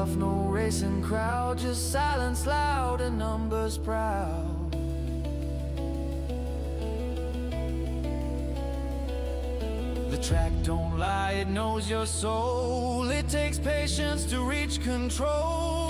yourself, no racing crowd, just silence loud and numbers proud. The track don't lie, it knows your soul. It takes patience to reach control.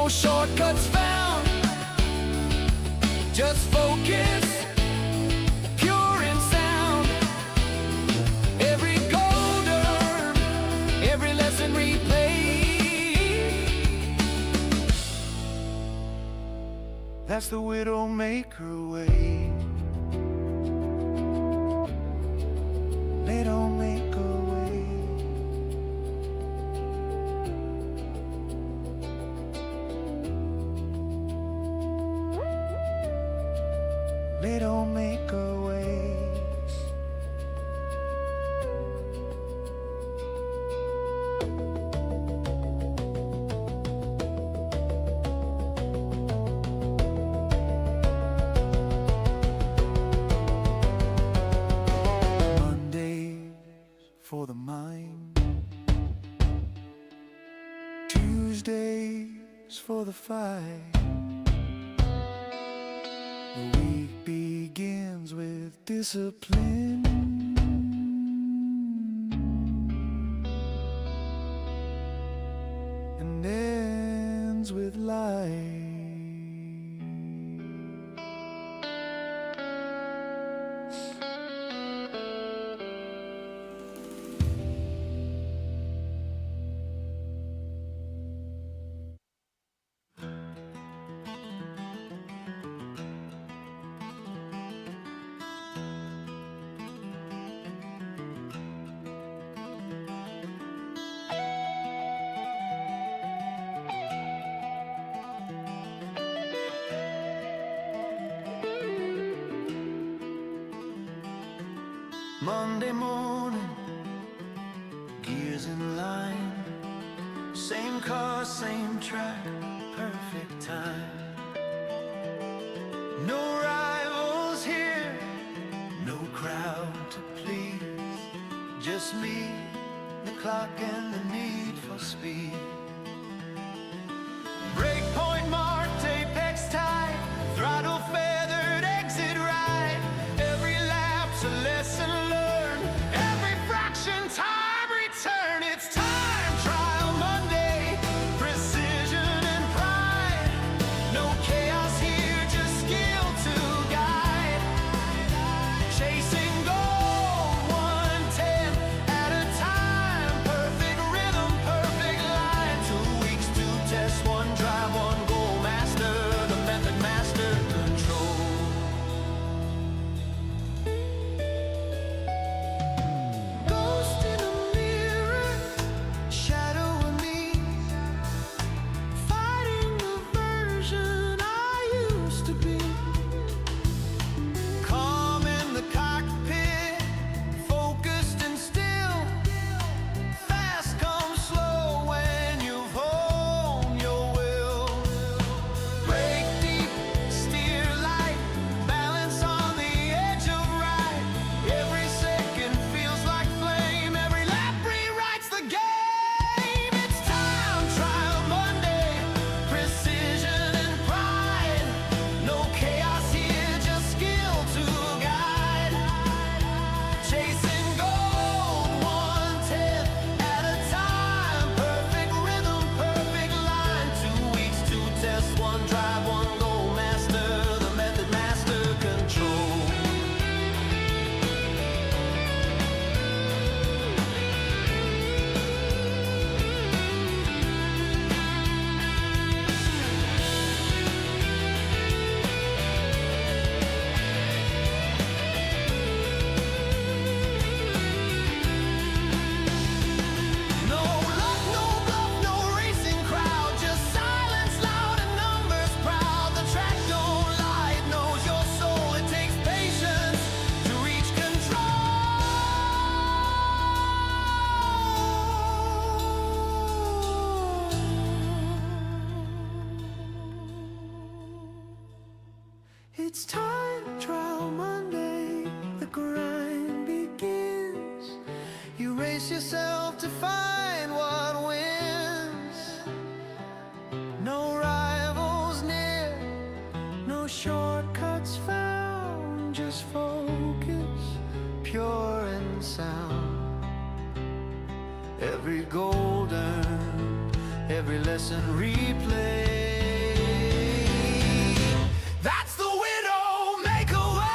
Shortcuts found, just focus, pure in sound. Every gold earned, every lesson replayed. That's the Widdowmaker way. Widdowmaker way. Widdowmaker ways. Mondays for the mind, Tuesdays for the fight. The week begins with discipline and ends with light. Monday morning, gears in line, same car, same track, perfect time. No rivals here, no crowd to please, just me, the clock and the need for speed. Breakpoint marked, apex tight, throttle feathered, exit right. Every lap's a lesson learned, every fraction time return. It's time trial Monday, precision and pride. No chaos here, just skill to guide. Chasing gold, 1/10 at a time. Perfect rhythm, perfect line. It's time trial Monday, the grind begins. You race yourself to find what wins. No rivals near, no shortcuts found, just focus, pure and sound. Every goal earned, every lesson replayed. That's the Widdowmaker way.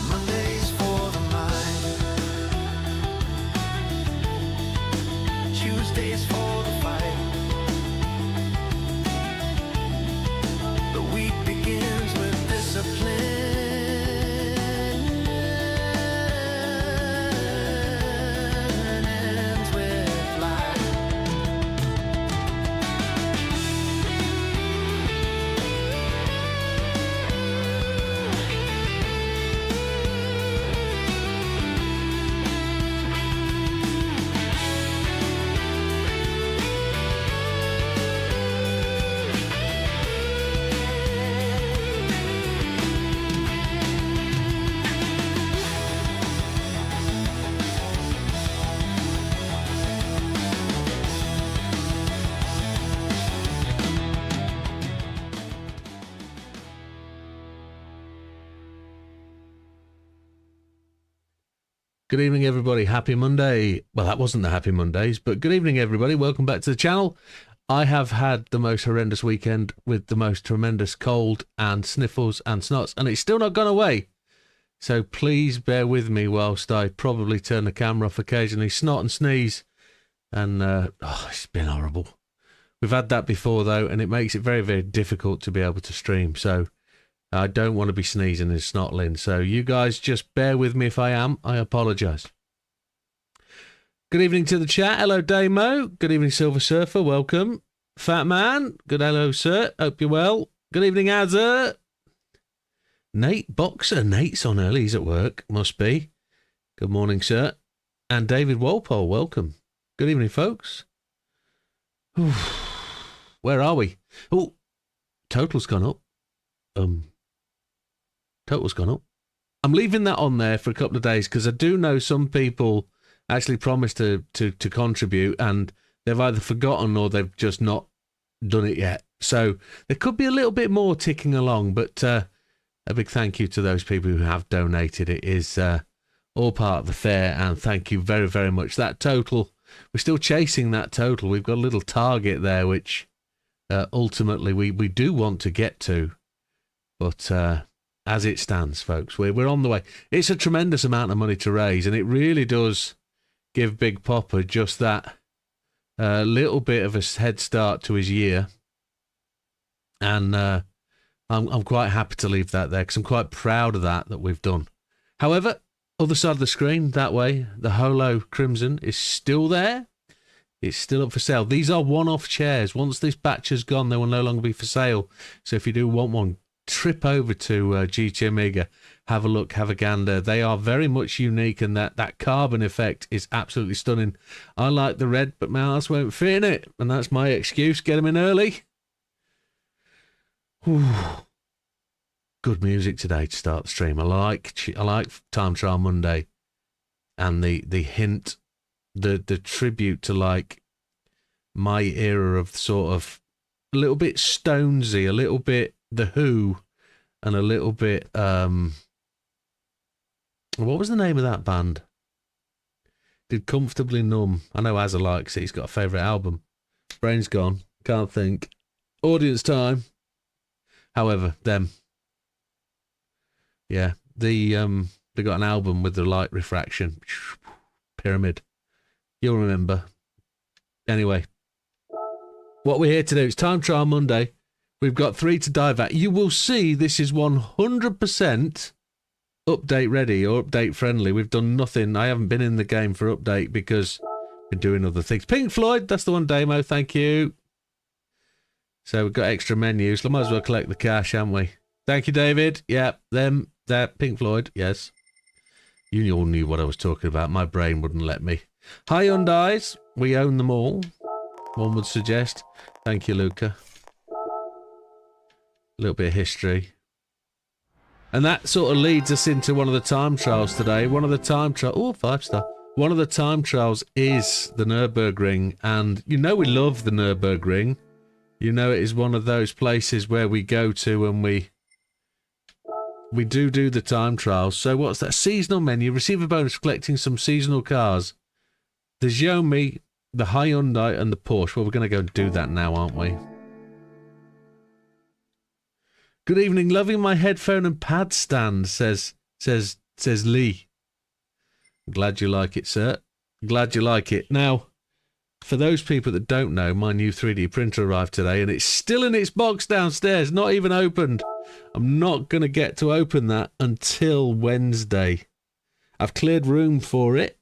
Mondays for the mind, Tuesdays for the fight. The week begins with discipline and ends with life. Good evening, everybody. Happy Monday. Well, that wasn't the Happy Mondays, but good evening, everybody. Welcome back to the channel. I have had the most horrendous weekend with the most tremendous cold and sniffles and snots, and it's still not gone away. So please bear with me whilst I probably turn the camera off occasionally, snot and sneeze. And, it's been horrible. We've had that before, though, and it makes it very, very difficult to be able to stream. So I don't want to be sneezing and snotling, so you guys just bear with me if I am. I apologise. Good evening to the chat. Hello, Damo. Good evening, Silver Surfer. Welcome. Fat Man. Good hello, sir. Hope you're well. Good evening, Azza. Nate Boxer. Nate's on early. He's at work. Must be. Good morning, sir. And David Walpole. Welcome. Good evening, folks. Where are we? Oh, total's gone up. Total's gone up. I'm leaving that on there for a couple of days because I do know some people actually promised to contribute and they've either forgotten or they've just not done it yet. So there could be a little bit more ticking along, but a big thank you to those people who have donated. It is all part of the fair, and thank you very, very much. That total, we're still chasing that total. We've got a little target there, which ultimately we do want to get to, but as it stands, folks, we're on the way. It's a tremendous amount of money to raise, and it really does give Big Popper just that little bit of a head start to his year. And I'm quite happy to leave that there because I'm quite proud of that we've done. However, other side of the screen, that way, the Holo Crimson is still there. It's still up for sale. These are one-off chairs. Once this batch has gone, they will no longer be for sale. So if you do want one, trip over to GT Amiga, have a look, have a gander. They are very much unique, and that carbon effect is absolutely stunning. I like the red, but my ass won't fit in it, and that's my excuse. Get them in early. Whew. Good music today to start the stream. I like Time Trial Monday, and the hint, the tribute to like my era of sort of a little bit Stonesy, a little bit The Who, and a little bit what was the name of that band? Did Comfortably Numb. I know Azza likes it. He's got a favourite album. Brain's gone. Can't think. Audience time. However, them. Yeah. They got an album with the light refraction. Pyramid. You'll remember. Anyway. What we're here to do, it's Time Trial Monday. We've got 3 to dive at. You will see this is 100% update ready or update friendly. We've done nothing. I haven't been in the game for update because I've been doing other things. Pink Floyd, that's the one, Damo. Thank you. So we've got extra menus. We might as well collect the cash, haven't we? Thank you, David. Yep, them, that, Pink Floyd, yes. You all knew what I was talking about. My brain wouldn't let me. Hi, Hyundais. We own them all, one would suggest. Thank you, Luca. A little bit of history. And that sort of leads us into one of the time trials today. One of the time trials... Oh, 5-star. One of the time trials is the Nürburgring. And you know we love the Nürburgring. You know it is one of those places where we go to and we do the time trials. So what's that? Seasonal menu. Receive a bonus for collecting some seasonal cars. The Xiaomi, the Hyundai and the Porsche. Well, we're going to go and do that now, aren't we? Good evening, loving my headphone and pad stand, says Lee. Glad you like it, sir. Glad you like it. Now, for those people that don't know, my new 3D printer arrived today and it's still in its box downstairs, not even opened. I'm not going to get to open that until Wednesday. I've cleared room for it.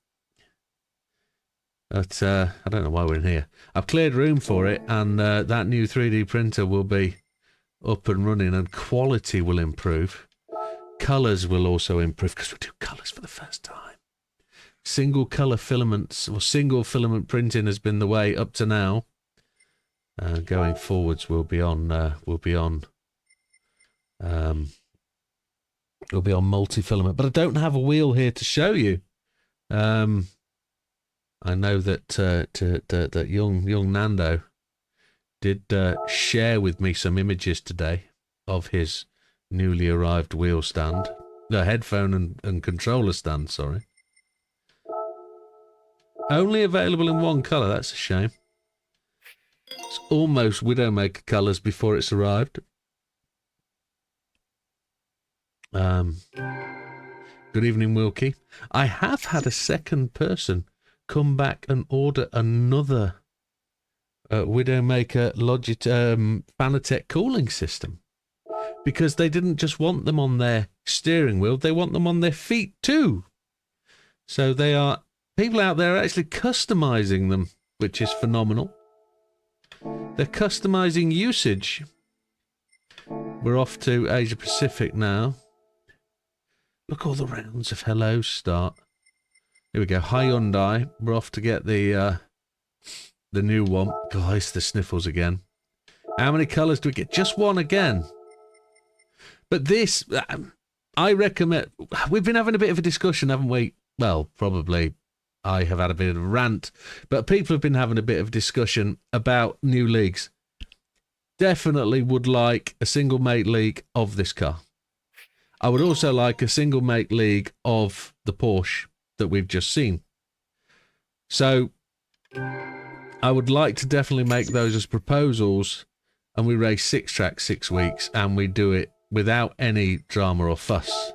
But I don't know why we're in here. I've cleared room for it and that new 3D printer will be up and running and quality will improve. Colours will also improve because we do colours for the first time. Single colour filaments or single filament printing has been the way up to now. Going forwards, we'll be on multi-filament. But I don't have a wheel here to show you. I know that that young Nando did share with me some images today of his newly arrived wheel stand. The headphone and controller stand, sorry. Only available in one colour, that's a shame. It's almost Widdowmaker colours before it's arrived. Good evening, Wilkie. I have had a second person come back and order another Widdowmaker Fanatec cooling system because they didn't just want them on their steering wheel, they want them on their feet too. So they are, people out there are actually customizing them, which is phenomenal. They're customizing usage. We're off to Asia Pacific now. Look, all the rounds of hellos start. Here we go, Hyundai. We're off to get the new one. Guys, the sniffles again. How many colours do we get? Just one again. But this, I recommend... We've been having a bit of a discussion, haven't we? Well, probably I have had a bit of a rant. But people have been having a bit of discussion about new leagues. Definitely would like a single make league of this car. I would also like a single make league of the Porsche that we've just seen. So I would like to definitely make those as proposals, and we race 6 tracks 6 weeks and we do it without any drama or fuss,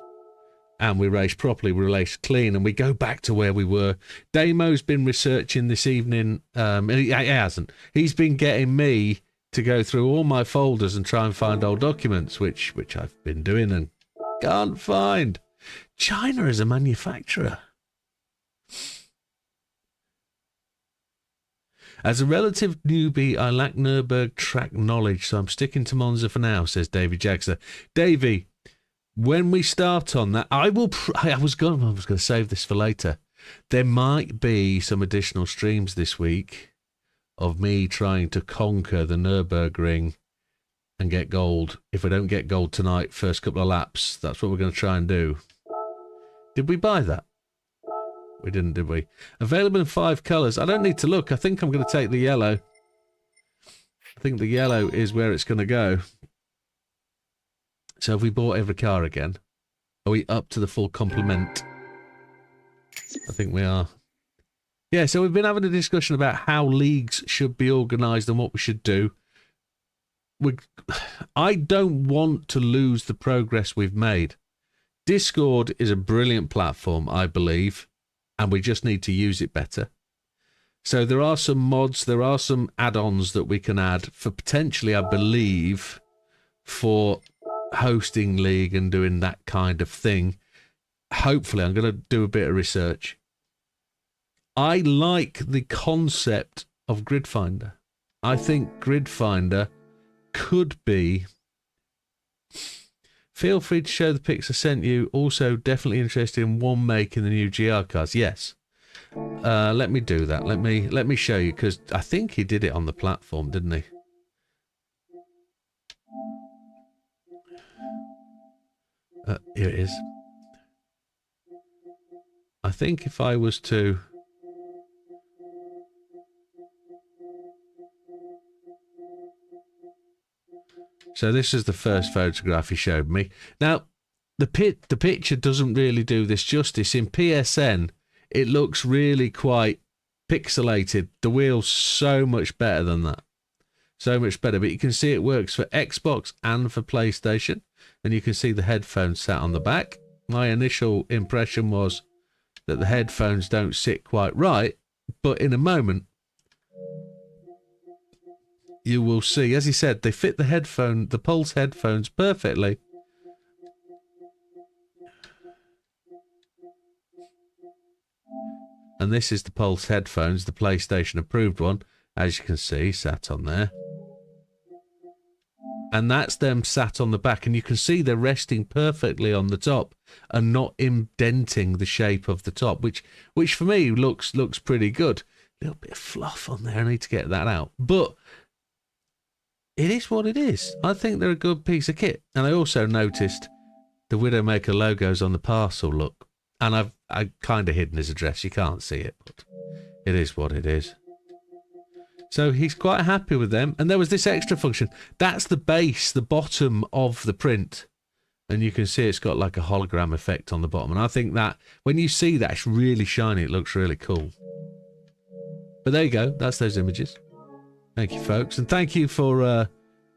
and we race properly, we race clean, and we go back to where we were. Damo's been researching this evening. He hasn't. He's been getting me to go through all my folders and try and find old documents, which I've been doing and can't find. China is a manufacturer. As a relative newbie, I lack Nürburgring track knowledge, so I'm sticking to Monza for now, says Davy Jackson. Davy, when we start on that, I was going to save this for later. There might be some additional streams this week of me trying to conquer the Nürburgring and get gold. If I don't get gold tonight, first couple of laps, that's what we're going to try and do. Did we buy that? We didn't, did we? Available in 5 colours. I don't need to look. I think I'm going to take the yellow. I think the yellow is where it's going to go. So have we bought every car again? Are we up to the full complement? I think we are. Yeah, so we've been having a discussion about how leagues should be organised and what we should do. I don't want to lose the progress we've made. Discord is a brilliant platform, I believe, and we just need to use it better. So there are some mods, there are some add-ons that we can add for potentially, I believe, for hosting league and doing that kind of thing. Hopefully, I'm going to do a bit of research. I like the concept of Grid Finder. I think Grid Finder could be. Feel free to show the pics I sent you. Also, definitely interested in one making the new GR cars. Yes. Let me do that. Let me show you, because I think he did it on the platform, didn't he? Here it is. I think if I was to... So this is the first photograph he showed me. Now, the picture doesn't really do this justice. In PSN, it looks really quite pixelated. The wheel's so much better than that. So much better. But you can see it works for Xbox and for PlayStation. And you can see the headphones sat on the back. My initial impression was that the headphones don't sit quite right. But in a moment, you will see, as he said, they fit the Pulse headphones perfectly. And this is the Pulse headphones, the PlayStation approved one, as you can see, sat on there. And that's them sat on the back, and you can see they're resting perfectly on the top and not indenting the shape of the top, which for me looks pretty good. A little bit of fluff on there, I need to get that out. But it is what it is. I think they're a good piece of kit. And I also noticed the Widdowmaker logos on the parcel, look. And I've kind of hidden his address. You can't see it, but it is what it is. So he's quite happy with them. And there was this extra function. That's the base, the bottom of the print. And you can see it's got like a hologram effect on the bottom. And I think that when you see that, it's really shiny. It looks really cool. But there you go. That's those images. Thank you, folks. And thank you for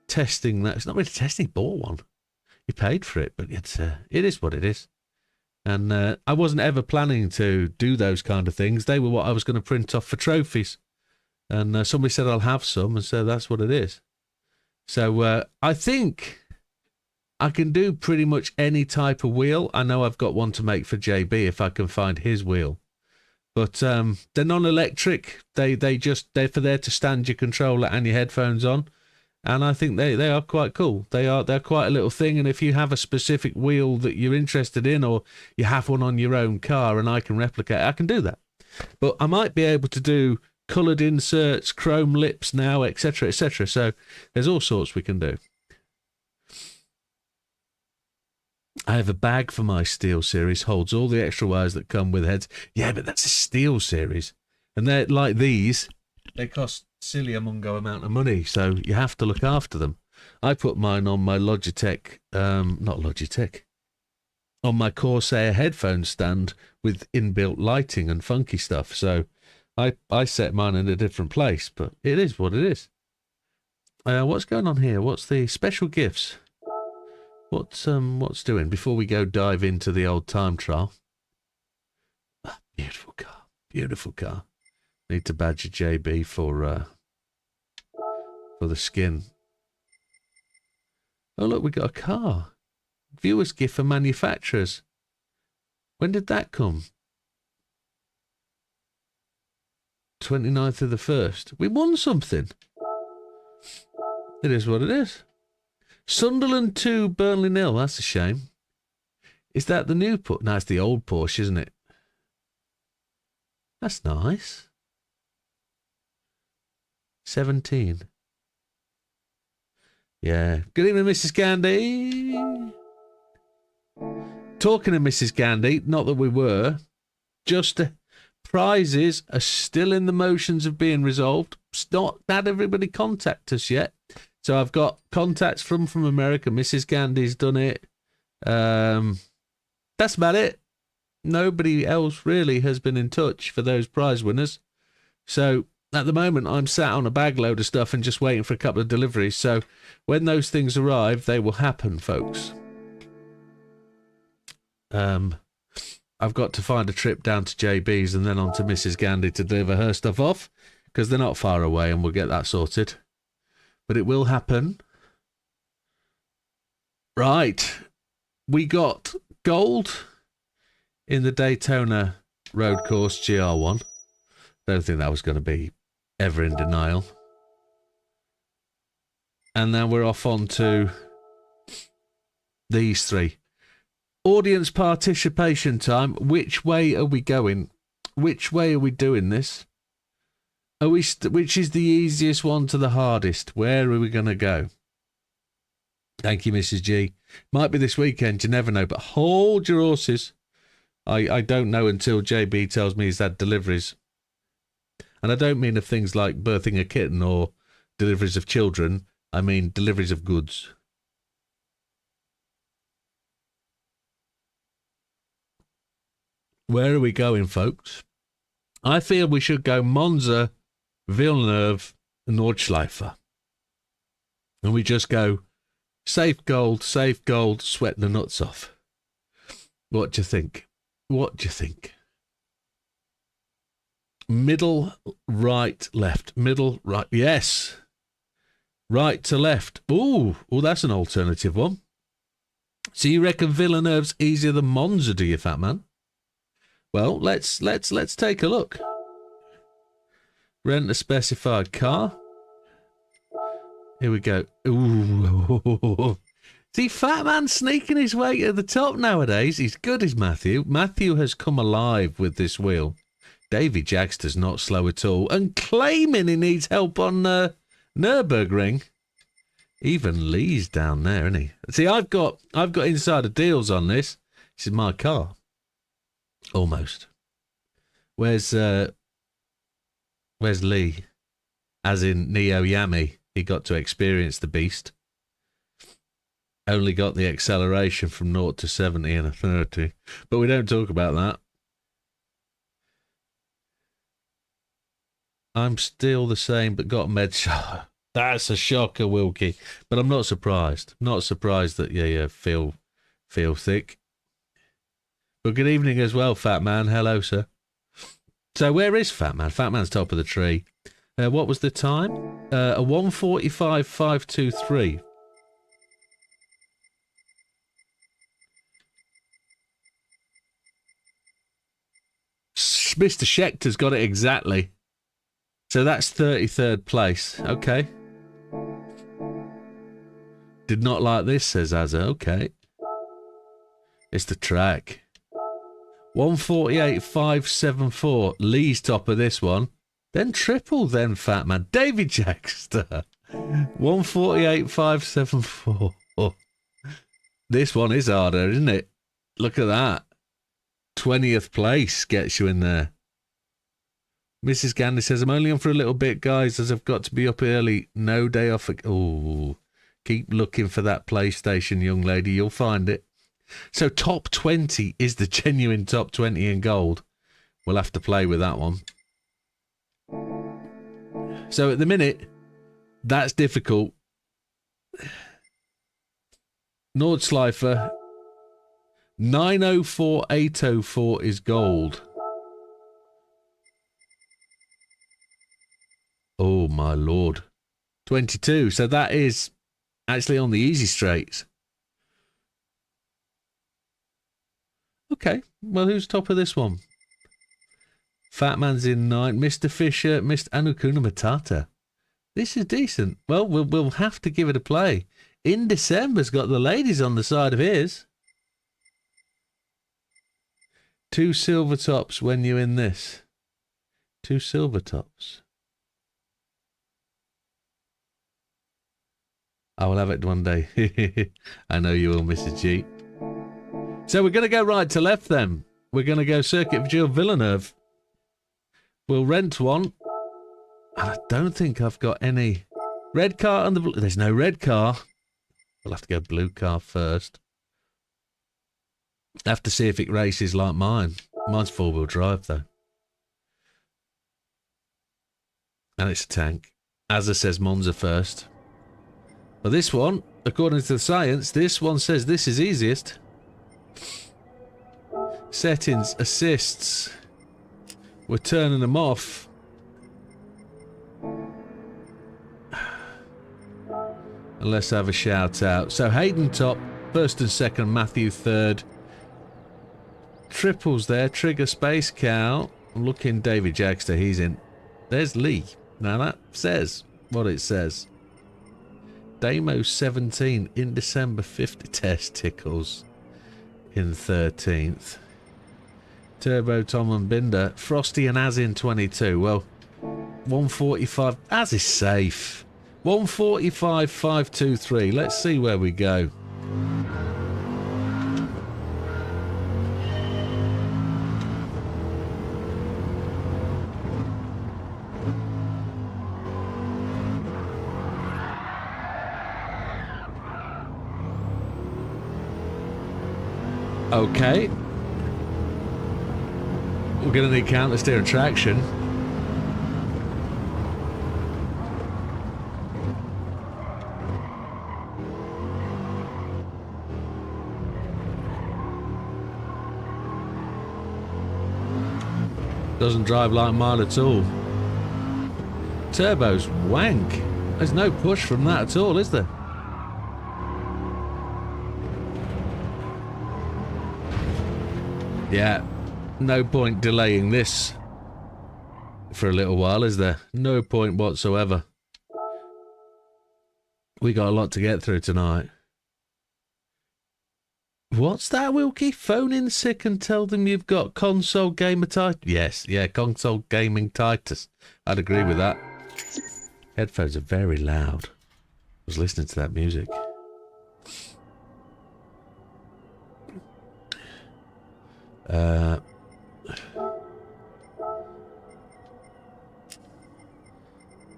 testing that. It's not really testing, he bought one. He paid for it, but it is what it is. And I wasn't ever planning to do those kind of things. They were what I was going to print off for trophies. And somebody said I'll have some, and so that's what it is. So I think I can do pretty much any type of wheel. I know I've got one to make for JB if I can find his wheel. But they're non-electric. They're for there to stand your controller and your headphones on. And I think they are quite cool. They're quite a little thing. And if you have a specific wheel that you're interested in, or you have one on your own car and I can replicate, I can do that. But I might be able to do coloured inserts, chrome lips now, etc., etc. So there's all sorts we can do. I have a bag for my Steel series, holds all the extra wires that come with heads. Yeah, but that's a Steel series. And they're like these. They cost silly amungo amount of money, so you have to look after them. I put mine on my Logitech, on my Corsair headphone stand with inbuilt lighting and funky stuff. So I set mine in a different place, but it is what it is. What's going on here? What's the special gifts? What's doing before we go dive into the old time trial? Ah, beautiful car, beautiful car. Need to badger JB for the skin. Oh look, we got a car. Viewers gift for manufacturers. When did that come? 29th of the 1st. We won something. It is what it is. Sunderland 2, Burnley 0. That's a shame. Is that the new Porsche? No, it's the old Porsche, isn't it? That's nice. 17. Yeah. Good evening, Mrs. Gandhi. Talking to Mrs. Gandhi, not that we were, just prizes are still in the motions of being resolved. It's not had everybody contact us yet. So I've got contacts from America. Mrs. Gandhi's done it. That's about it. Nobody else really has been in touch for those prize winners. So at the moment, I'm sat on a bag load of stuff and just waiting for a couple of deliveries. So when those things arrive, they will happen, folks. I've got to find a trip down to JB's and then on to Mrs. Gandhi to deliver her stuff off, because they're not far away and we'll get that sorted. But it will happen. Right. We got gold in the Daytona Road Course GR1. Don't think that was going to be ever in denial. And then we're off on to these three. Audience participation time. Which way are we going? Which way are we doing this? Are we which is the easiest one to the hardest? Where are we going to go? Thank you, Mrs. G. Might be this weekend, you never know, but hold your horses. I don't know until JB tells me he's had deliveries. And I don't mean of things like birthing a kitten or deliveries of children. I mean deliveries of goods. Where are we going, folks? I feel we should go Monza, Villeneuve, Nordschleife. And we just go safe gold, sweat the nuts off. What do you think? What do you think? Middle, right, left. Middle, right. Yes. Right to left. Ooh, that's an alternative one. So you reckon Villeneuve's easier than Monza, do you, fat man? Well, let's take a look. Rent a specified car. Here we go. Ooh. See, fat man sneaking his way to the top nowadays. He's good as Matthew. Matthew has come alive with this wheel. Davy Jackster's not slow at all, and claiming he needs help on Nürburgring. Even Lee's down there, isn't he? See, I've got insider deals on this. This is my car. Almost. Where's Lee? As in Neo Yami. He got to experience the beast. Only got the acceleration from 0 to 70 in a 30. But we don't talk about that. I'm still the same, but got med shot. That's a shocker, Wilkie. But I'm not surprised. Not surprised that you feel thick. But good evening as well, Fat Man. Hello, sir. So where is Fat Man? Fat Man's top of the tree. What was the time? A 1:45.523. Mr. Schechter's got it exactly. So that's 33rd place. Okay. Did not like this, says Azza. Okay. It's the track. 1:48.574. Lee's top of this one. Then triple, then Fat Man. Davy Jackster. 1:48.574. This one is harder, isn't it? Look at that. 20th place gets you in there. Mrs. Gandy says, I'm only on for a little bit, guys, as I've got to be up early. No day off. Oh, keep looking for that PlayStation, young lady. You'll find it. So top 20 is the genuine top 20 in gold. We'll have to play with that one. So at the minute, that's difficult. Nordschleife, 904.804 is gold. Oh, my Lord. 22. So that is actually on the easy straights. Okay. Well, who's top of this one? Fat Man's in 9. Mr. Fisher, Mr. Anukuna Matata. This is decent. Well, we'll have to give it a play. In December's got the ladies on the side of his. 2 silver tops when you're in this. 2 silver tops. I will have it one day. I know you will, Mrs. G. So we're going to go right to left then. We're going to go Circuit Gilles Villeneuve. We'll rent one. I don't think I've got any red car on the... There's no red car. We'll have to go blue car first. Have to see if it races like mine. Mine's 4-wheel drive, though. And it's a tank. Azza says Monza first. But this one, according to the science, this one says this is easiest. Settings, assists. We're turning them off. And let's have a shout out. So Hayden top, first and second, Matthew third. Triples there, Trigger Space Cow. I'm looking David Jackster, he's in. There's Lee. Now that says what it says. Damo 17 in December, 50 testicles in 13th. Turbo Tom and Binder, Frosty and Az in 22. Well, 145. Az is safe. 145, 523. Let's see where we go. Okay. We're going to need counter steer and traction. Doesn't drive like mine at all. Turbo's wank. There's no push from that at all, is there? Yeah, no point delaying this for a little while, is there? No point whatsoever. We got a lot to get through tonight. What's that, Wilkie? Phone in sick and tell them you've got console gamer-titis. Yes, yeah, console gaming-titis. I'd agree with that. Headphones are very loud. I was listening to that music.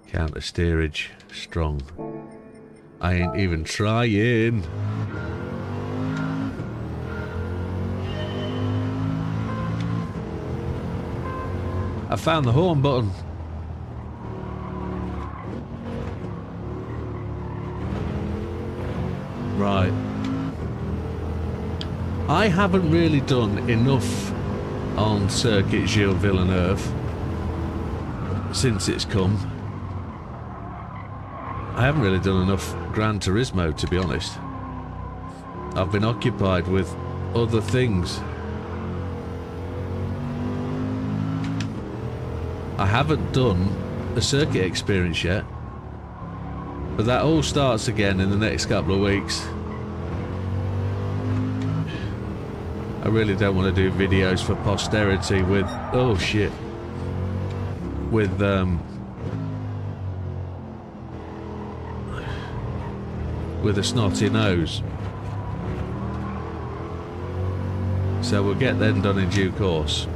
Counter steerage strong. I ain't even trying. I found the horn button. Right. I haven't really done enough on Circuit Gilles Villeneuve since it's come. I haven't really done enough Gran Turismo, to be honest. I've been occupied with other things. I haven't done a circuit experience yet, but that all starts again in the next couple of weeks. I really don't want to do videos for posterity with, oh shit, with a snotty nose. So we'll get them done in due course.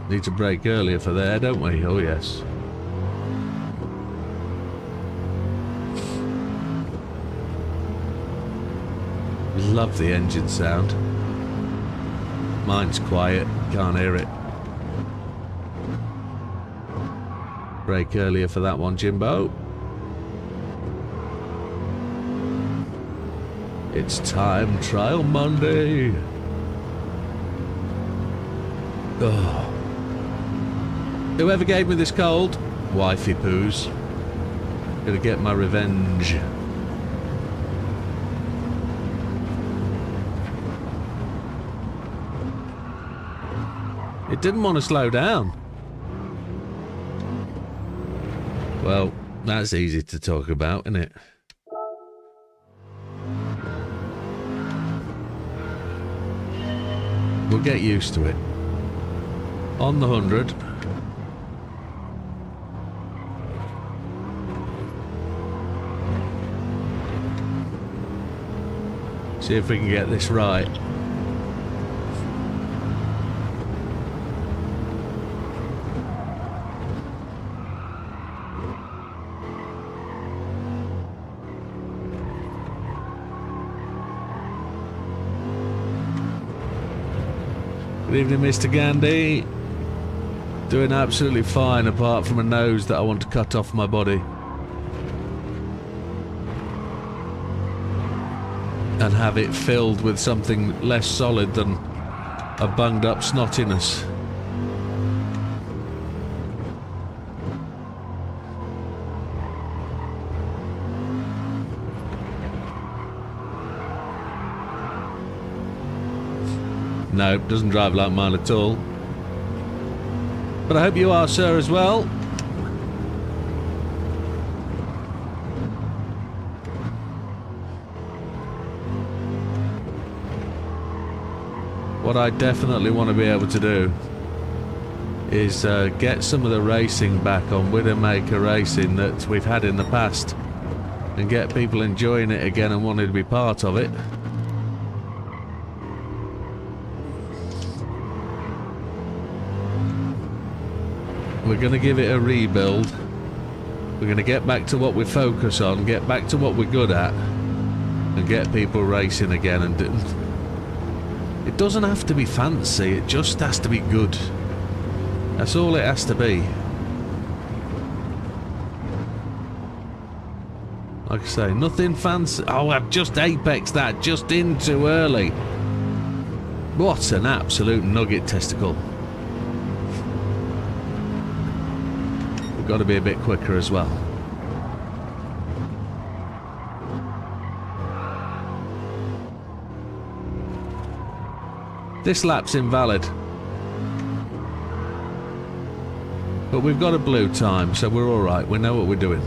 Need to brake earlier for there, don't we? Oh yes. Love the engine sound. Mine's quiet, can't hear it. Brake earlier for that one, Jimbo. It's time trial Monday. Oh. Whoever gave me this cold, wifey poos. Gonna get my revenge. It didn't want to slow down. Well, that's easy to talk about, isn't it? We'll get used to it. On the 100. See if we can get this right. Good evening, Mr. Gandhi. Doing absolutely fine apart from a nose that I want to cut off my body. And have it filled with something less solid than a bunged up snottiness. No, doesn't drive like mine at all. But I hope you are, sir, as well. What I definitely want to be able to do is get some of the racing back on Widdowmaker racing that we've had in the past and get people enjoying it again and wanting to be part of it. We're going to give it a rebuild. We're going to get back to what we focus on, get back to what we're good at, and get people racing again. And it doesn't have to be fancy, it just has to be good. That's all it has to be. Like I say, nothing fancy. Oh, I've just apexed that just in too early. What an absolute nugget testicle. We've got to be a bit quicker as well. This lap's invalid. But we've got a blue time, so we're alright. We know what we're doing.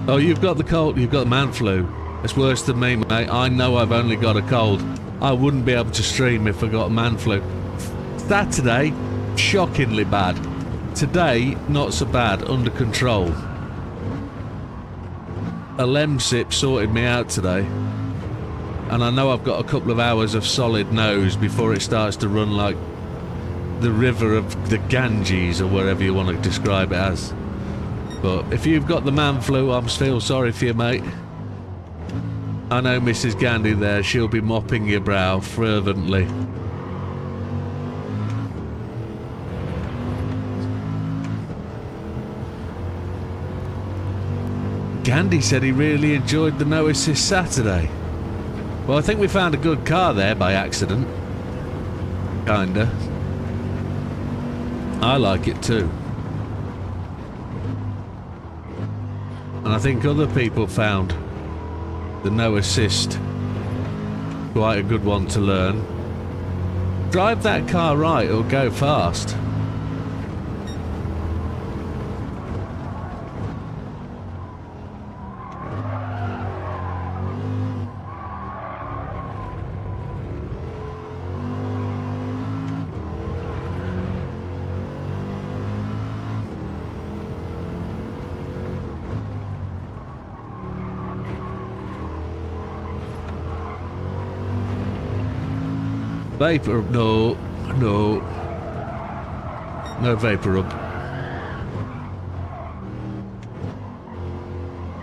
Oh, you've got the cold, you've got the man flu. It's worse than me, mate. I know I've only got a cold. I wouldn't be able to stream if I got a man flu. Saturday, shockingly bad. Today, not so bad, under control. A Lemsip sorted me out today. And I know I've got a couple of hours of solid nose before it starts to run like the river of the Ganges, or wherever you want to describe it as. But if you've got the man flu, I feel sorry for you, mate. I know Mrs. Gandhi there, she'll be mopping your brow fervently. Gandhi said he really enjoyed the no assist Saturday. Well, I think we found a good car there by accident. Kinda. I like it too. And I think other people found the no assist quite a good one to learn. Drive that car right, it'll go fast. Vapor up, no. No vapor up.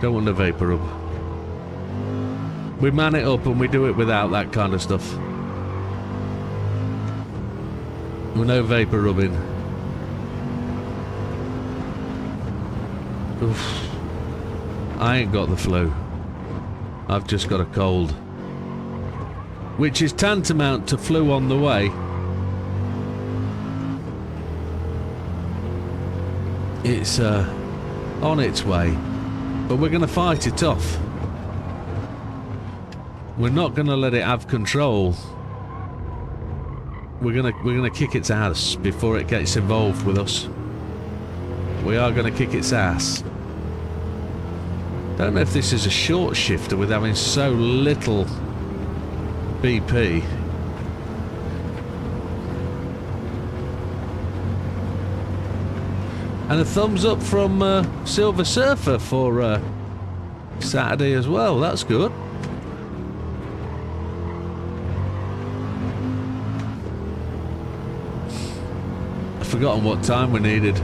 Don't want the vapor up. We man it up and we do it without that kind of stuff. With no vapor rubbing. Oof. I ain't got the flu. I've just got a cold. Which is tantamount to flu on the way. It's on its way, but we're going to fight it off. We're not going to let it have control. We're gonna kick its ass before it gets involved with us. We are going to kick its ass. Don't know if this is a short shifter with having so little BP. And a thumbs up from Silver Surfer for Saturday as well. That's good. I've forgotten what time we needed.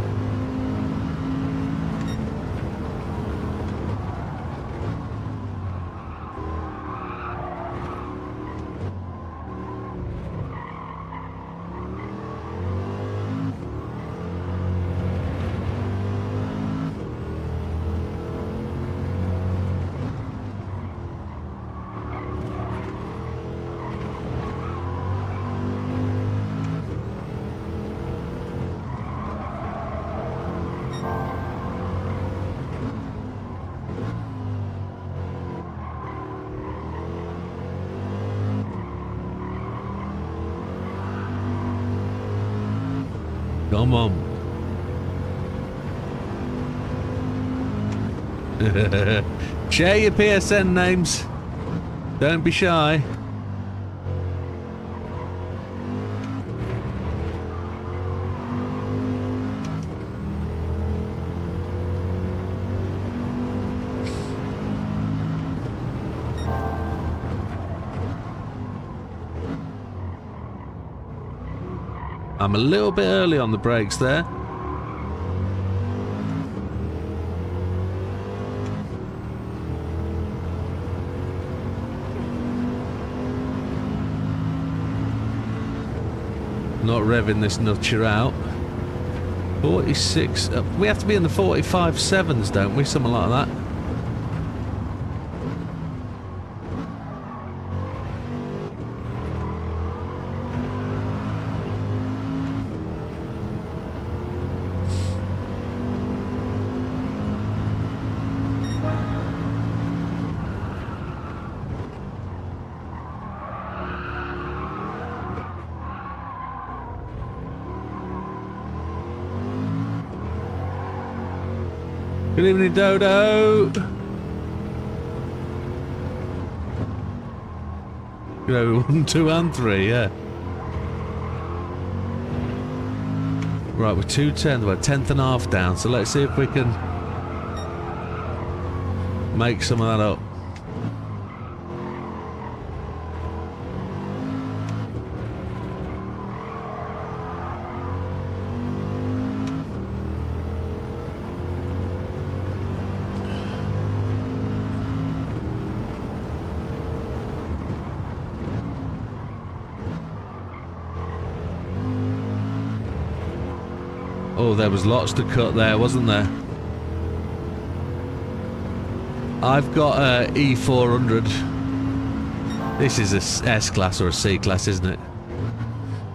Come on. Share your PSN names. Don't be shy. I'm a little bit early on the brakes there. Not revving this nutcher out. 46. We have to be in the 45.7s, don't we? Something like that. Good evening, Dodo. You know, 1, 2, and 3, yeah. Right, we're 210, we're 10th and a half down, so let's see if we can make some of that up. Oh, there was lots to cut there, wasn't there? I've got a E400. This is a S-Class or a C-Class, isn't it?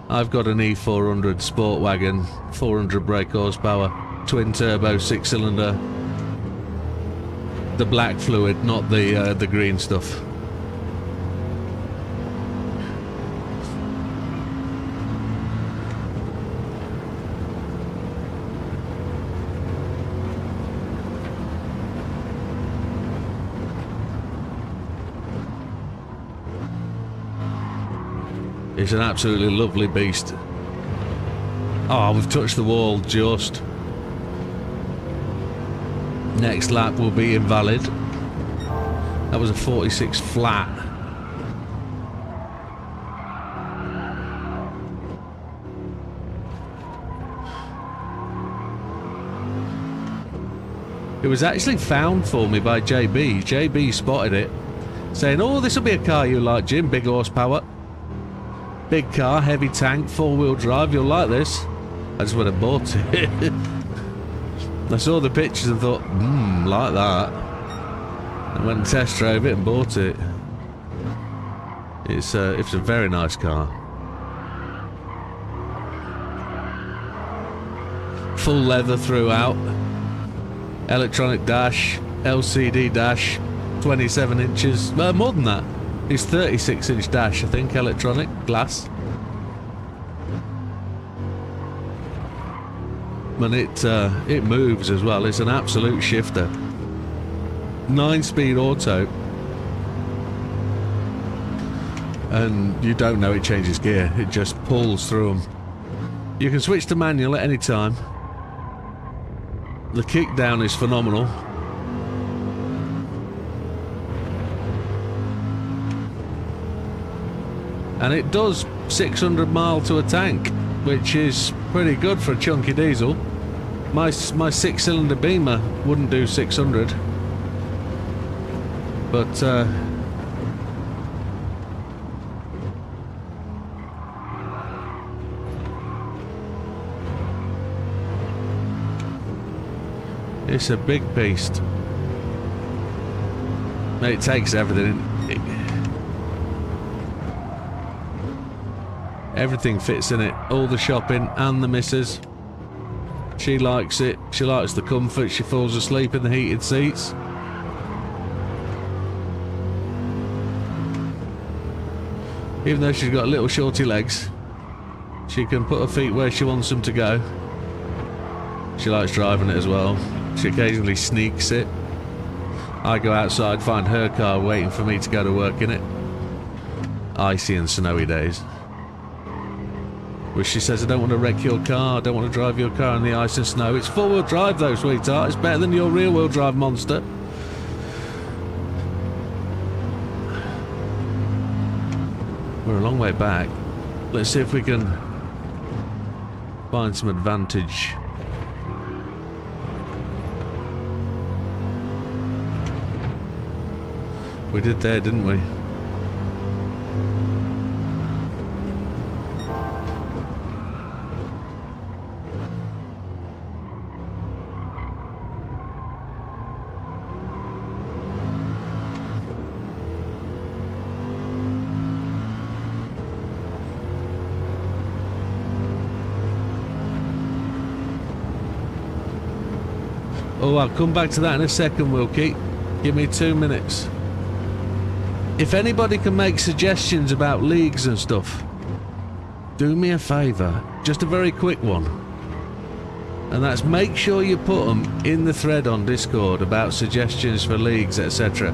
I've got an E400 sport wagon, 400 brake horsepower, twin turbo, 6-cylinder. The black fluid, not the green stuff. It's an absolutely lovely beast. Oh, we've touched the wall just. Next lap will be invalid. That was a 46 flat. It was actually found for me by JB. JB spotted it, saying, "Oh, this will be a car you like, Jim. Big horsepower. Big car, heavy tank, 4-wheel drive, you'll like this." I just went and bought it. I saw the pictures and thought, like that. I went and test drove it and bought it. It's a very nice car. Full leather throughout. Electronic dash, LCD dash, 27 inches, more than that. It's 36-inch dash, I think, electronic glass. And it moves as well. It's an absolute shifter. 9-speed auto. And you don't know it changes gear. It just pulls through them. You can switch to manual at any time. The kickdown is phenomenal. And it does 600 mile to a tank, which is pretty good for a chunky diesel. My 6-cylinder Beamer wouldn't do 600, but it's a big beast. It takes everything. Everything fits in it. All the shopping and the missus. She likes it. She likes the comfort. She falls asleep in the heated seats. Even though she's got little shorty legs, She can put her feet where she wants them to go. She likes driving it as well. She occasionally sneaks it. I go outside, find her car waiting for me to go to work in it. Icy and snowy days. Where she says, I don't want to wreck your car, I don't want to drive your car in the ice and snow. It's four-wheel drive though, sweetheart. It's better than your rear-wheel drive monster. We're a long way back. Let's see if we can find some advantage. We did there, didn't we? Oh, I'll come back to that in a second, Wilkie. Give me 2 minutes. If anybody can make suggestions about leagues and stuff, do me a favour. Just a very quick one. And that's make sure you put them in the thread on Discord about suggestions for leagues, etc.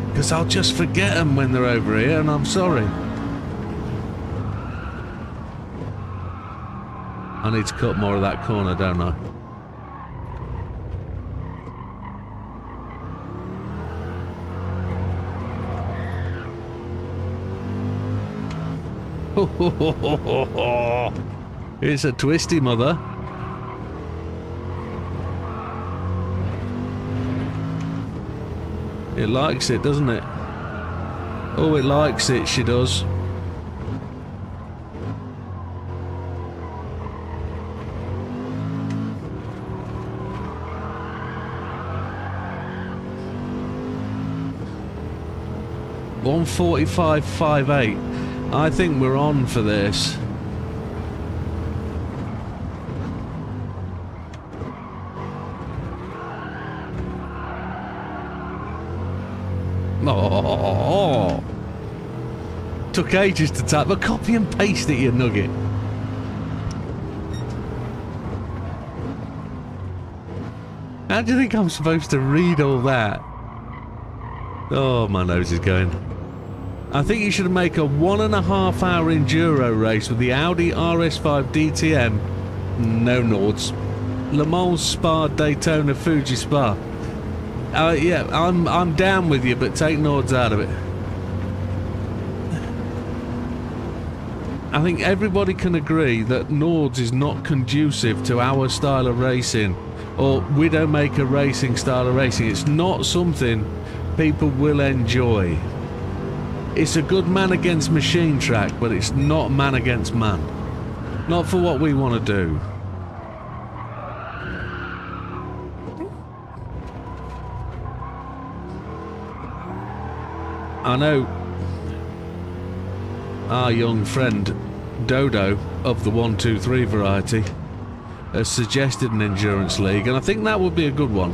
Because I'll just forget them when they're over here, and I'm sorry. I need to cut more of that corner, don't I? It's a twisty mother. It likes it, doesn't it? Oh, it likes it, she does. $1:45.58. I think we're on for this. Oh, took ages to type, but copy and paste it, you nugget. How do you think I'm supposed to read all that? Oh, my nose is going. I think you should make a 1.5 hour enduro race with the Audi RS5 DTM. No Nords. Le Mans Spa, Daytona, Fuji Spa. Yeah, I'm down with you, but take Nords out of it. I think everybody can agree that Nords is not conducive to our style of racing, or Widdowmaker racing style of racing. It's not something people will enjoy. It's a good man against machine track, but it's not man against man. Not for what we want to do. I know our young friend Dodo of the 123 variety has suggested an endurance league, and I think that would be a good one.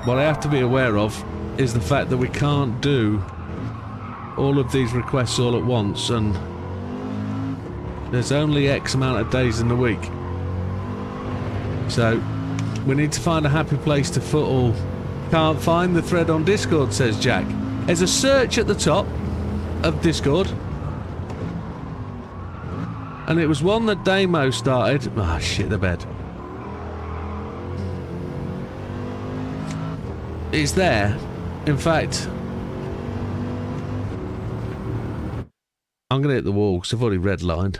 What I have to be aware of is the fact that we can't do all of these requests all at once, and there's only X amount of days in the week. So we need to find a happy place to foot all. Can't find the thread on Discord, says Jack. There's a search at the top of Discord, and it was one that Damo started. Ah, shit the bed. It's there. In fact, I'm going to hit the wall because I've already redlined.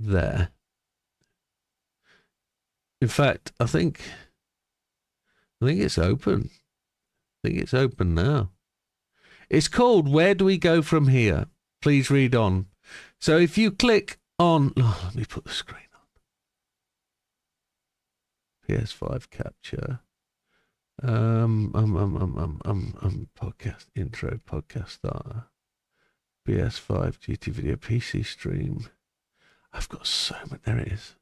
There. In fact, I think it's open. I think it's open now. It's called Where Do We Go From Here? Please read on. So if you click on... Oh, let me put the screen on. PS5 capture. Podcast intro, podcast starter. PS5, GT Video, PC Stream. I've got so much. There it is.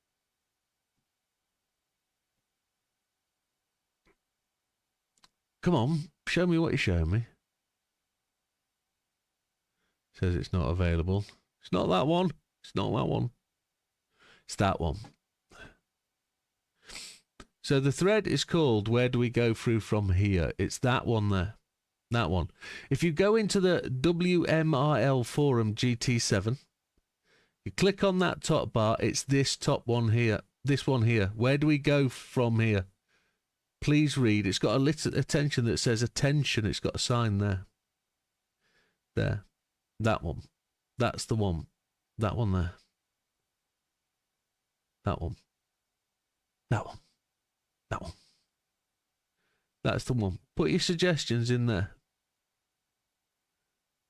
Come on, show me what you're showing me. Says it's not available. It's not that one. It's not that one. It's that one. So the thread is called Where Do We Go Through From Here? It's that one there. That one. If you go into the WMRL forum GT7, you click on that top bar, it's this top one here. This one here. Where do we go from here? Please read. It's got a little attention that says attention. It's got a sign there. There. That one. That's the one. That one there. That one. That one. That one. That's the one. Put your suggestions in there.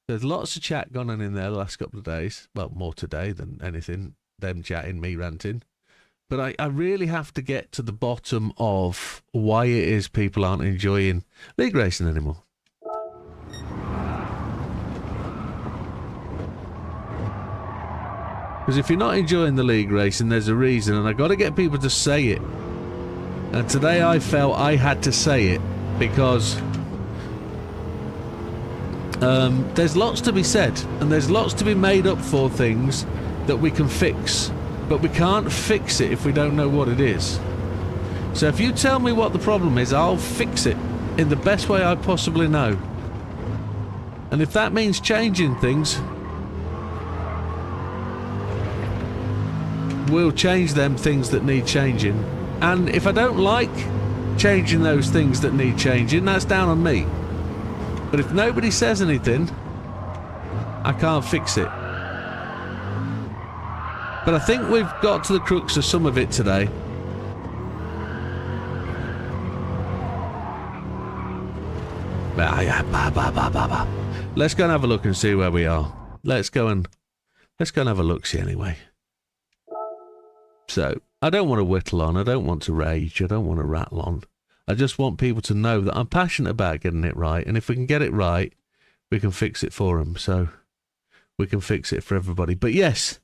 There's lots of chat gone on in there the last couple of days. Well, more today than anything. Them chatting, me ranting. But I really have to get to the bottom of why it is people aren't enjoying league racing anymore. Because if you're not enjoying the league racing, there's a reason, and I've got to get people to say it. And today I felt I had to say it because there's lots to be said, and there's lots to be made up for things that we can fix. But we can't fix it if we don't know what it is. So if you tell me what the problem is, I'll fix it in the best way I possibly know. And if that means changing things, we'll change them things that need changing. And if I don't like changing those things that need changing, that's down on me. But if nobody says anything, I can't fix it. But I think we've got to the crux of some of it today. Let's go and have a look and see where we are. Let's go and have a look-see anyway. So, I don't want to whittle on, I don't want to rage, I don't want to rattle on. I just want people to know that I'm passionate about getting it right, and if we can get it right, we can fix it for them. So, we can fix it for everybody. But yes,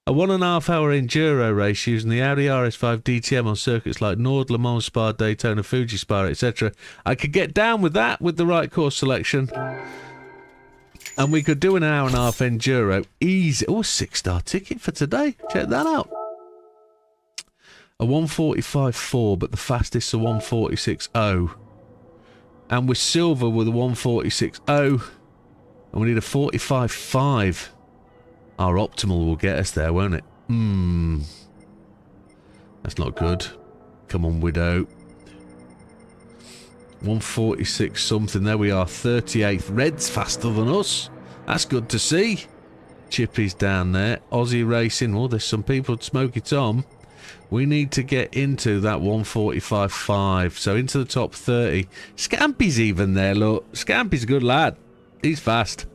a 1.5 hour enduro race using the Audi RS5 DTM on circuits like Nord, Le Mans Spa, Daytona, Fuji Spa, etc. I could get down with that with the right course selection. And we could do an 1.5 hour enduro easy. Oh, a 6-star ticket for today. Check that out. A 145.4, but the fastest a 146.0. And we're silver with a 146.0. And we need a 45.5. Our optimal will get us there, won't it? That's not good. Come on, Widow. 146 something. There we are, 38th. Red's faster than us. That's good to see. Chippy's down there. Aussie Racing. Oh, there's some people. Smoky Tom. We need to get into that 145.5. So into the top 30. Scampy's even there, look. Scampy's a good lad. He's fast.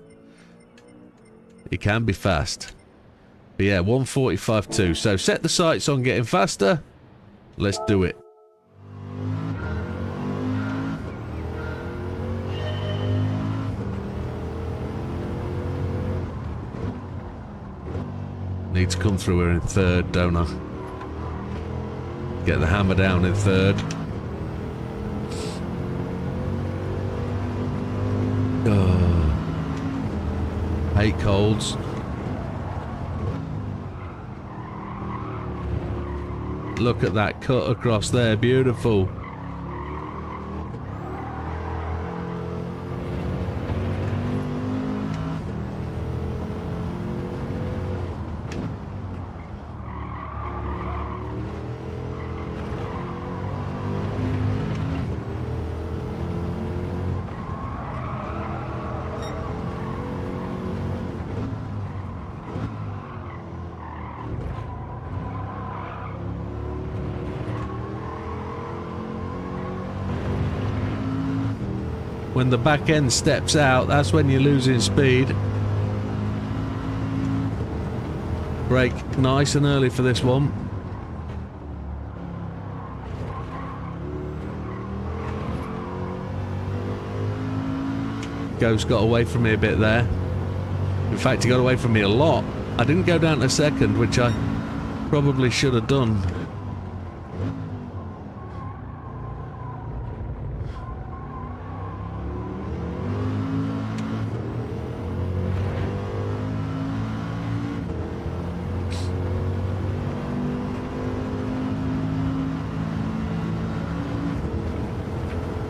He can be fast. But yeah, 145.2. So set the sights on getting faster. Let's do it. Need to come through here in third, don't I? Get the hammer down in third. Hate colds. Look at that cut across there, beautiful. When the back end steps out, that's when you're losing speed. Brake nice and early for this one. Ghost got away from me a bit there. In fact, he got away from me a lot. I didn't go down to second, which I probably should have done.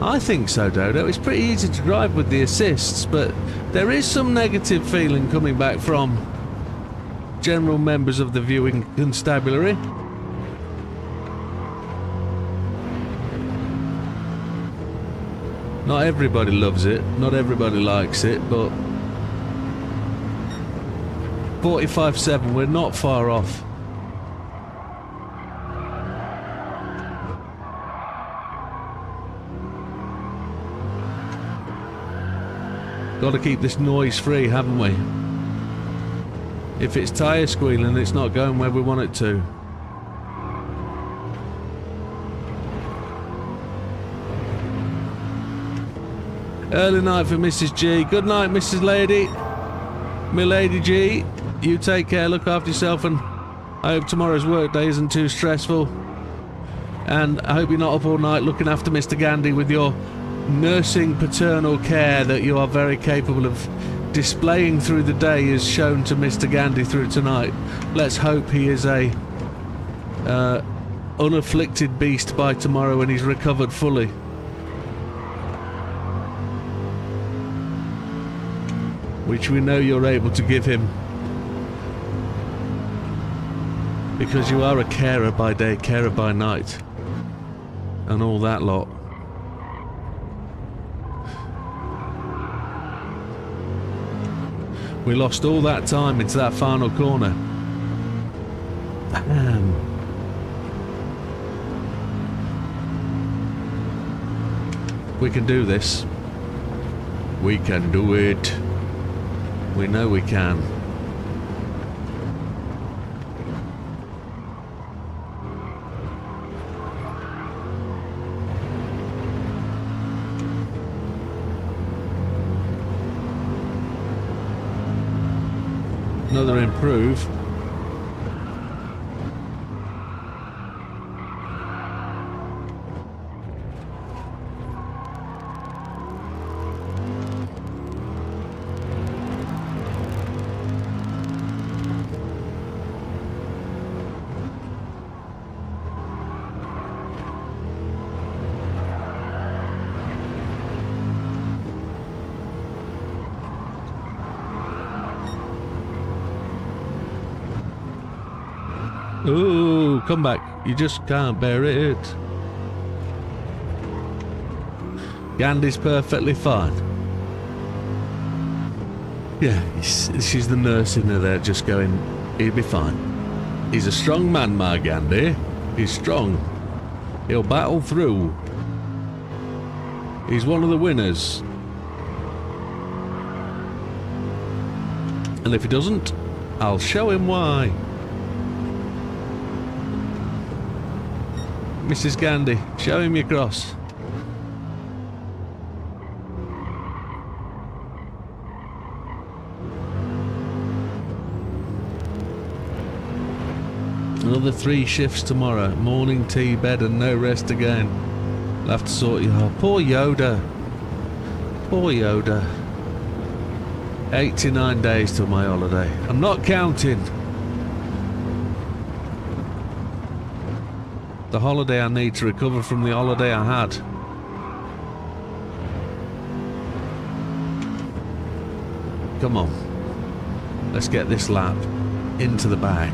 I think so, Dodo. It's pretty easy to drive with the assists, but there is some negative feeling coming back from general members of the viewing constabulary. Not everybody loves it, not everybody likes it, but 45.7, we're not far off. Got to keep this noise free, haven't we? If it's tyre squealing, it's not going where we want it to. Early night for Mrs. G. Good night, Mrs. Lady. Milady G. You take care, look after yourself, and I hope tomorrow's workday isn't too stressful. And I hope you're not up all night looking after Mr. Gandhi with your nursing paternal care that you are very capable of displaying through the day, as shown to Mr. Gandhi through tonight. Let's hope he is a unafflicted beast by tomorrow and he's recovered fully. Which we know you're able to give him, because you are a carer by day, carer by night, and all that lot. We lost all that time into that final corner. We can do this. We can do it. We know we can. Another improve. Ooh, come back. You just can't bear it. Gandhi's perfectly fine. Yeah, she's the nurse in there just going, he'll be fine. He's a strong man, my Gandhi. He's strong. He'll battle through. He's one of the winners. And if he doesn't, I'll show him why. Mrs. Gandhi, show him your cross. Another 3 shifts tomorrow. Morning, tea, bed and no rest again. I'll have to sort you out. Poor Yoda. Poor Yoda. 89 days till my holiday. I'm not counting. The holiday I need to recover from the holiday I had. Come on. Let's get this lap into the bag.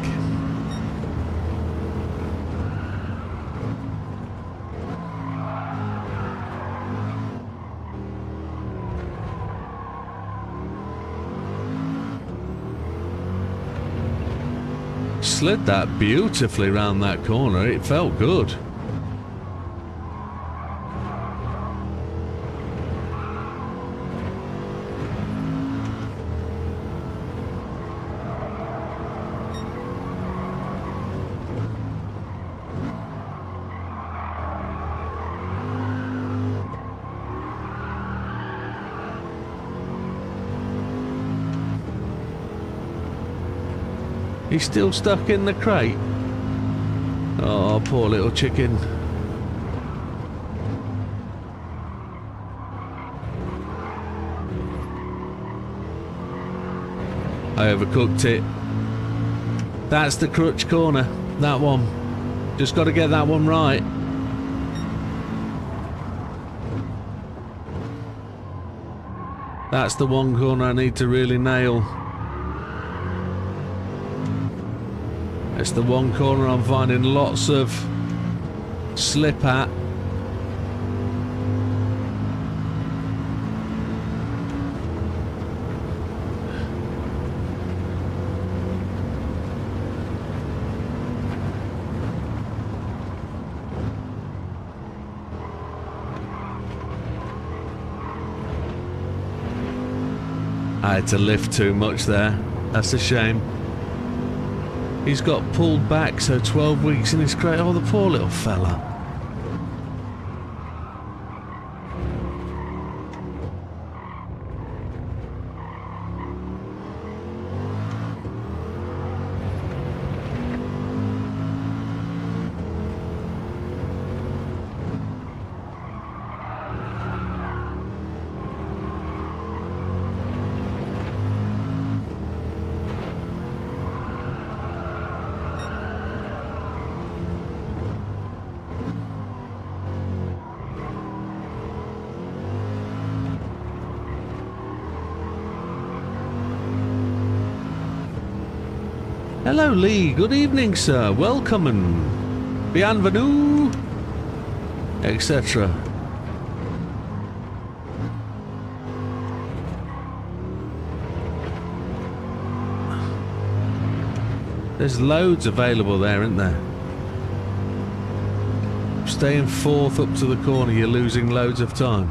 Slid that beautifully round that corner. It felt good. He's still stuck in the crate. Oh, poor little chicken. I overcooked it. That's the crutch corner. That one. Just got to get that one right. That's the one corner I need to really nail. It's the one corner I'm finding lots of slip at. I had to lift too much there. That's a shame. He's got pulled back, so 12 weeks in his crate. Oh, the poor little fella. Hello, Lee. Good evening, sir. Welcome and bienvenue, etc. There's loads available there, isn't there? Staying fourth up to the corner, you're losing loads of time.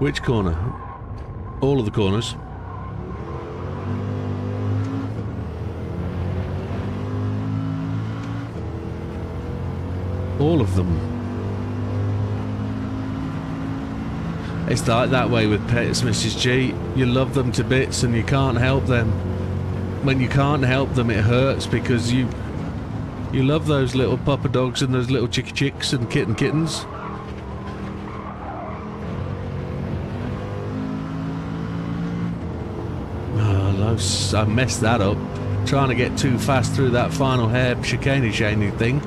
Which corner? All of the corners. All of them. It's like that way with pets, Mrs. G. You love them to bits and you can't help them. When you can't help them, it hurts because you love those little pupper dogs and those little chicky chicks and kittens. Oh, I messed that up. Trying to get too fast through that final hair chicane thing.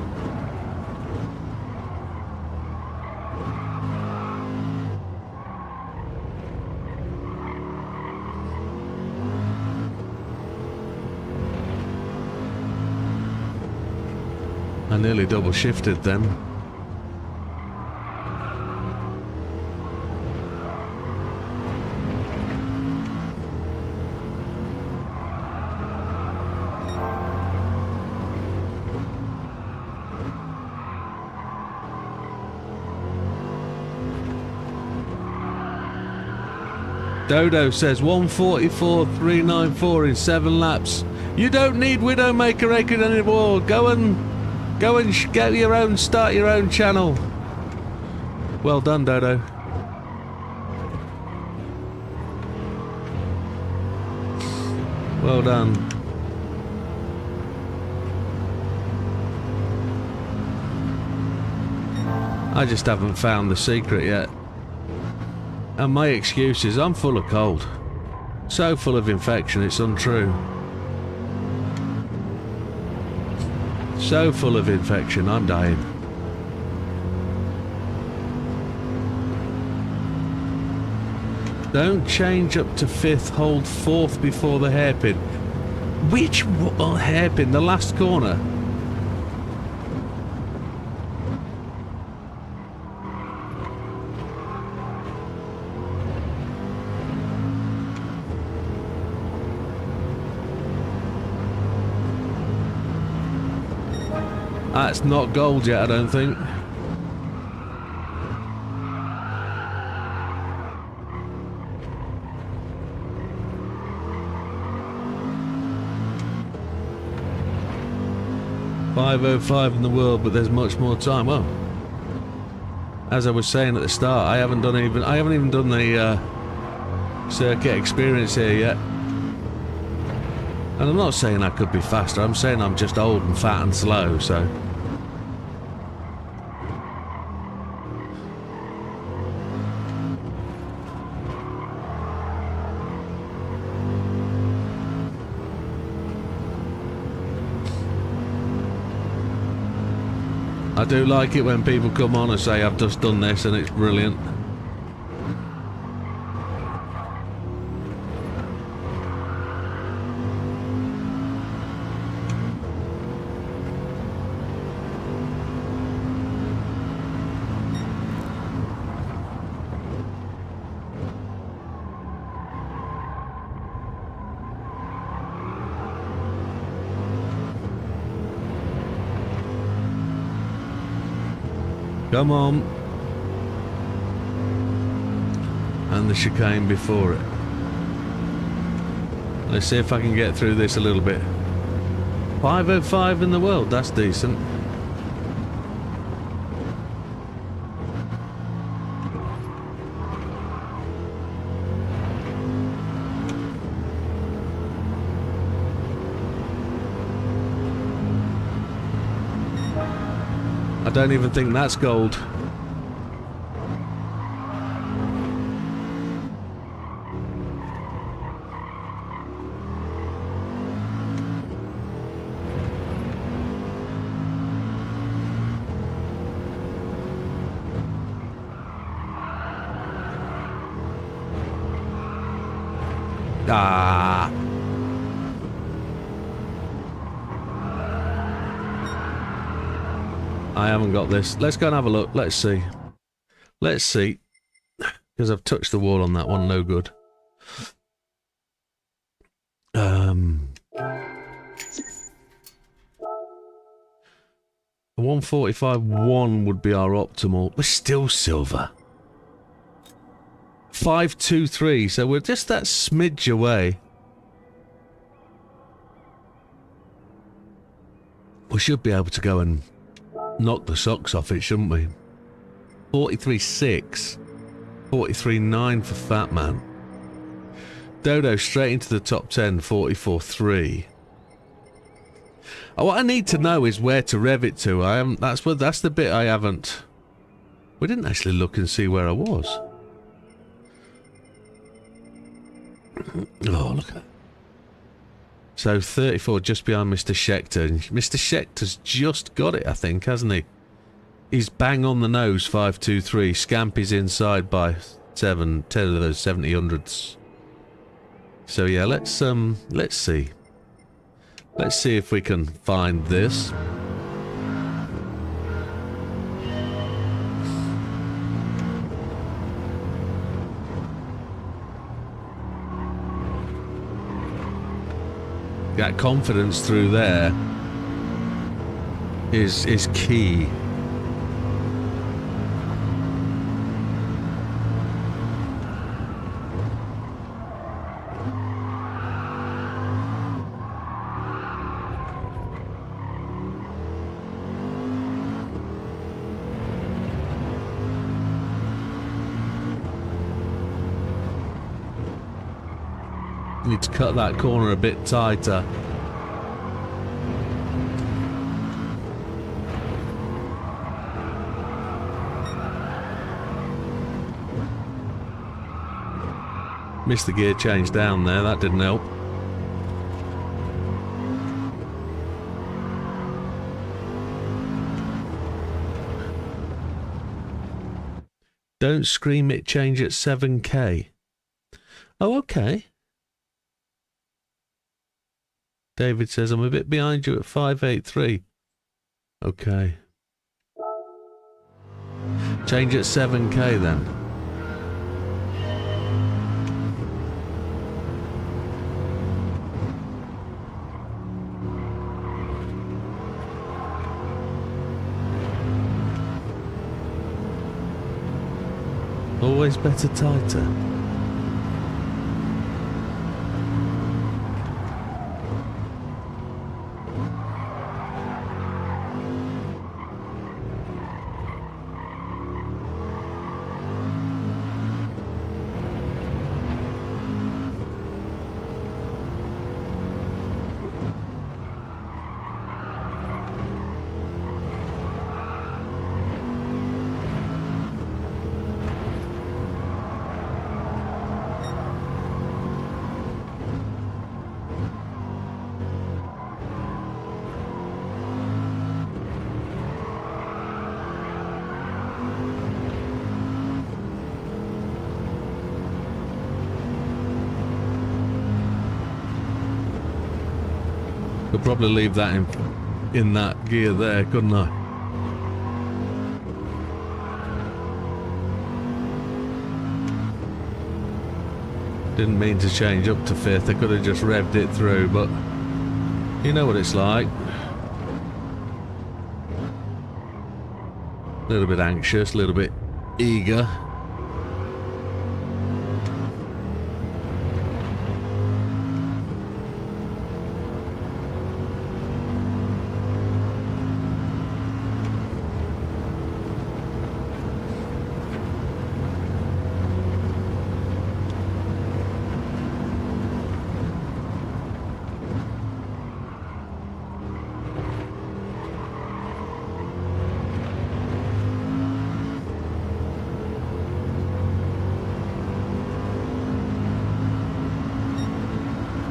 I nearly double shifted then. Dodo says 144.394 in 7 laps. You don't need Widdowmaker Acre anymore. Go and get your own, start your own channel. Well done, Dodo. Well done. I just haven't found the secret yet. And my excuse is I'm full of cold. So full of infection, it's untrue. So full of infection, I'm dying. Don't change up to 5th, hold 4th before the hairpin. Which hairpin? The last corner? That's not gold yet, I don't think. .505 in the world, but there's much more time. Well, as I was saying at the start, I haven't even done the circuit experience here yet. And I'm not saying I could be faster, I'm saying I'm just old and fat and slow, so... I do like it when people come on and say I've just done this and it's brilliant. Come on. And the chicane before it. Let's see if I can get through this a little bit. 505 in the world, that's decent. I don't even think that's gold. Ah. I haven't got this. Let's go and have a look. Let's see. Let's see. Because I've touched the wall on that one. No good. 145.1 would be our optimal. We're still silver. 523. So we're just that smidge away. We should be able to go and knock the socks off it, shouldn't we? 43.6. 43.9 for Fat Man. Dodo straight into the top 10, 44.3. What I need to know is where to rev it to. I haven't. That's the bit I haven't. We didn't actually look and see where I was. Oh, look at that. So 34, just behind Mr. Schechter. Mr. Schechter's just got it, I think, hasn't he? He's bang on the nose, 523. Scamp is inside by 10 of those 70/100s. So yeah, let's see. Let's see if we can find this. That confidence through there is key. Need to cut that corner a bit tighter. Missed the gear change down there, that didn't help. Don't scream it, change at 7k. Oh, okay. David says, I'm a bit behind you at 583. Okay. Change at 7k then. Always better tighter. Could probably leave that in that gear there, couldn't I? Didn't mean to change up to 5th. I could have just revved it through, but you know what it's like. A little bit anxious, a little bit eager.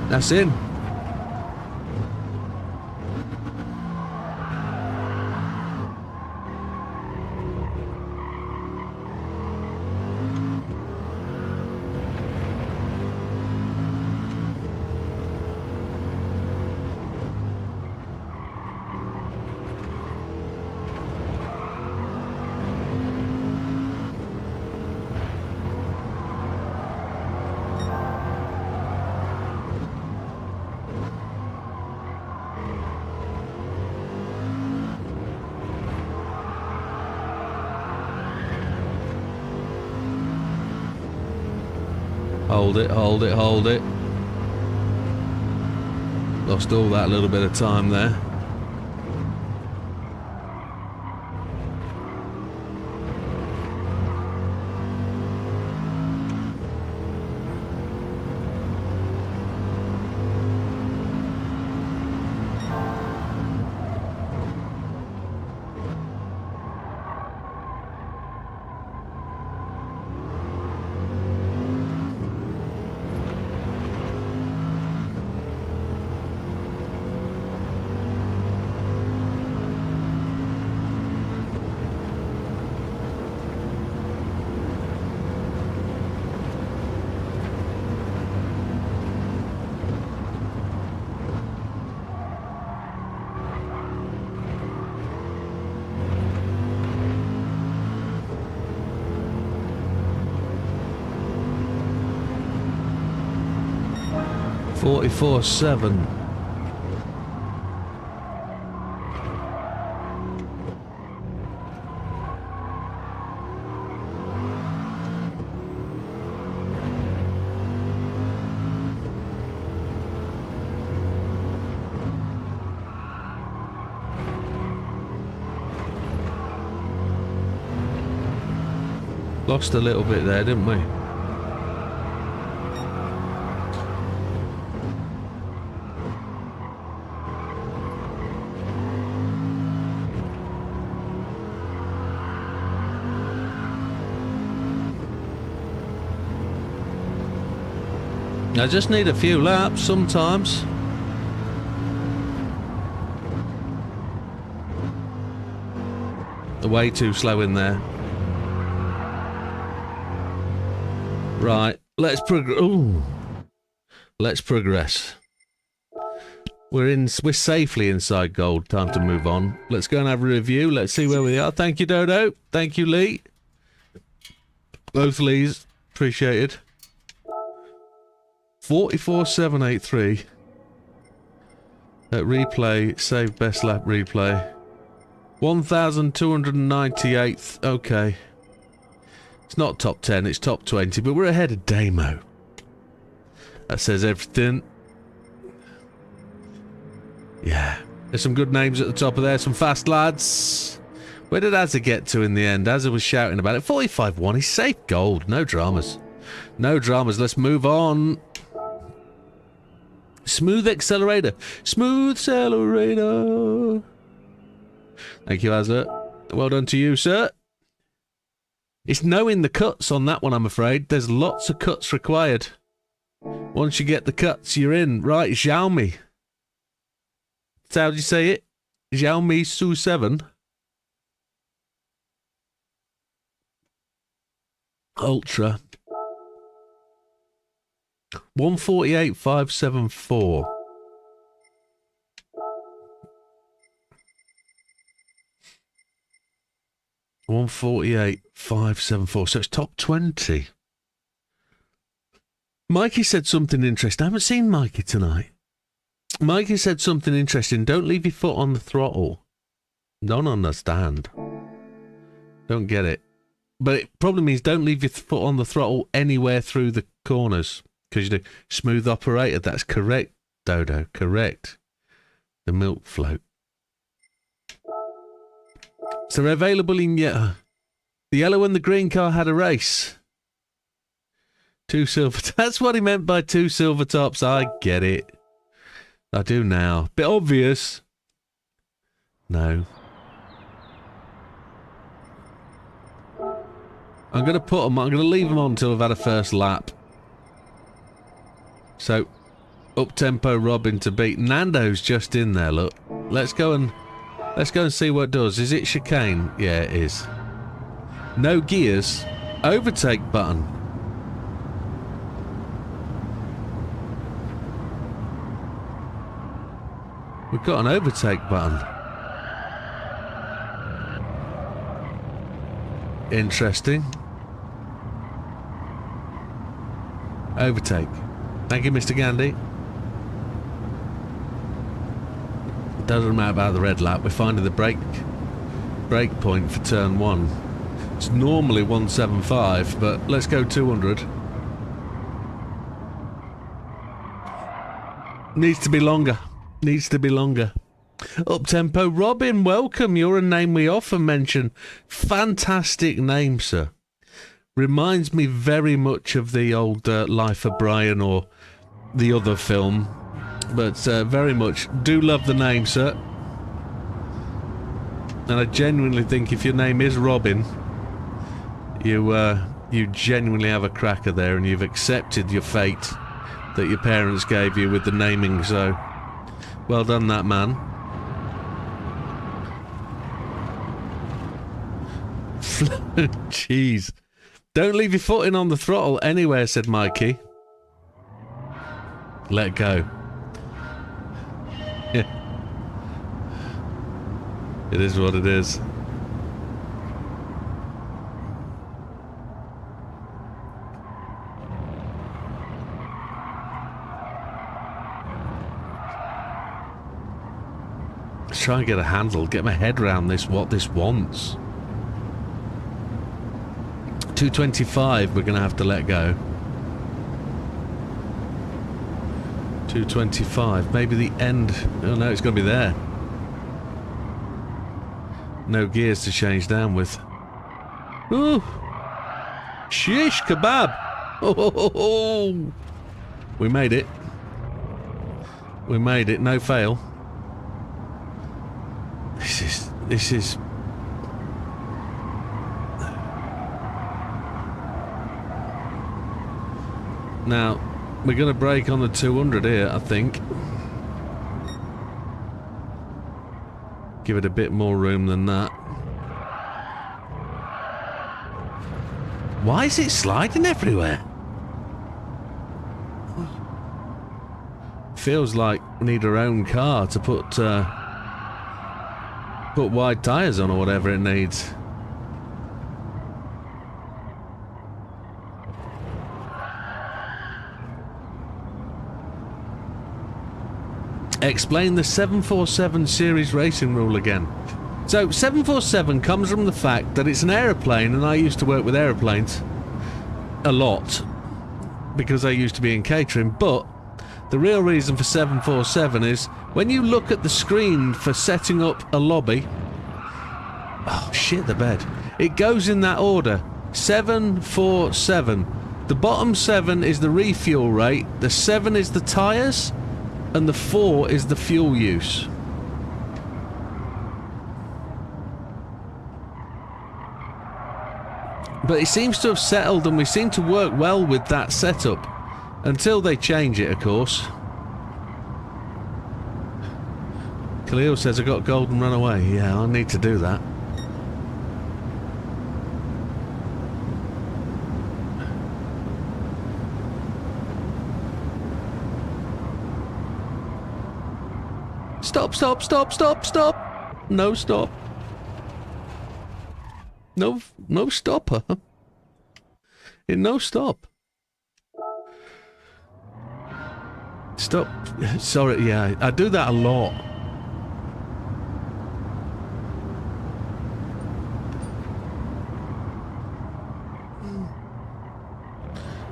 That's in. Hold it, hold it, hold it. Lost all that little bit of time there. .44.7. Lost a little bit there, didn't we? I just need a few laps sometimes. Way too slow in there. Right, let's progress. We're safely inside gold. Time to move on. Let's go and have a review. Let's see where we are. Thank you, Dodo. Thank you, Lee. Both Lees. Appreciated. 44.783. Replay. Save best lap replay. 1,298th. Okay. It's not top 10, it's top 20, but we're ahead of Damo. That says everything. Yeah. There's some good names at the top of there, some fast lads. Where did Azza get to in the end? Azza was shouting about it. 45-1, he's safe gold. No dramas. No dramas, let's move on. Smooth accelerator. Smooth accelerator. Thank you, Azza. Well done to you, sir. It's knowing the cuts on that one, I'm afraid. There's lots of cuts required. Once you get the cuts, you're in. Right, Xiaomi. That's how do you say it? Xiaomi Su 7. Ultra. 148.574. 148,574. So it's top 20. Mikey said something interesting. I haven't seen Mikey tonight. Mikey said something interesting. Don't leave your foot on the throttle. Don't understand. Don't get it. But it probably means don't leave your foot on the throttle anywhere through the corners. Because you do. Smooth operator. That's correct, Dodo. Correct. The milk float. So they're available in the yellow and the green car had a race. 2 silver. That's what he meant by 2 silver tops. I get it. I do now. Bit obvious. No. I'm going to put them, I'm going to leave them on until I've had a first lap. So, up-tempo Robin to beat. Nando's just in there, look. Let's go and see what it does. Is it chicane? Yeah, it is. No gears. Overtake button. We've got an overtake button. Interesting. Overtake. Thank you, Mr. Gandhi. Doesn't matter about the red lap. We're finding the brake point for turn 1. It's normally 175, but let's go 200. Needs to be longer. Needs to be longer. Up-tempo Robin, welcome. You're a name we often mention. Fantastic name, sir. Reminds me very much of the old Life of Brian or the other film. But very much. Do love the name, sir. And I genuinely think if your name is Robin, you genuinely have a cracker there and you've accepted your fate that your parents gave you with the naming, so well done, that man. Jeez. Don't leave your foot in on the throttle anywhere, said Mikey. Let go. Yeah. It is what it is. Let's try and get a handle, get my head around this, what this wants. 225 we're going to have to let go. 225, maybe the end. Oh no, it's going to be there. No gears to change down with. Ooh. Shish kebab. Oh. We made it. We made it, no fail. This is now we're going to brake on the 200 here, I think. Give it a bit more room than that. Why is it sliding everywhere? Feels like we need our own car to put wide tyres on or whatever it needs. Explain the 747 series racing rule again. So 747 comes from the fact that it's an aeroplane, and I used to work with aeroplanes a lot because I used to be in catering, but the real reason for 747 is when you look at the screen for setting up a lobby, oh shit, the bed, it goes in that order. 747. The bottom 7 is the refuel rate, the 7 is the tyres, and the 4 is the fuel use. But it seems to have settled, and we seem to work well with that setup. Until they change it, of course. Khalil says I got golden run away. Yeah, I need to do that. Stop, stop, stop, stop, stop. No, stop. No stopper. No stop. Stop. Sorry, yeah, I do that a lot.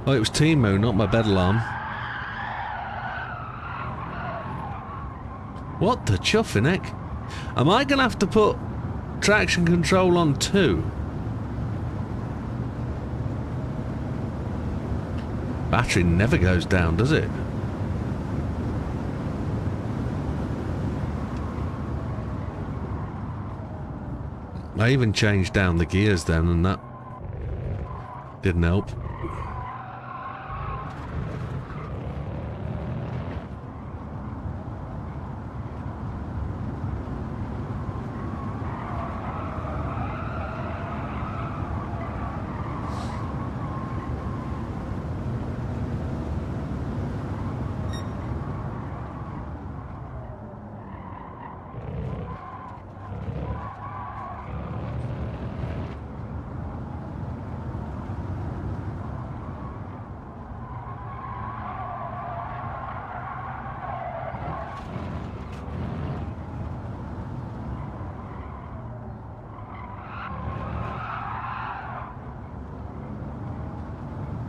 Oh, it was Timo, not my bed alarm. What the chuffing heck? Am I going to have to put traction control on too? Battery never goes down, does it? I even changed down the gears then, and that didn't help.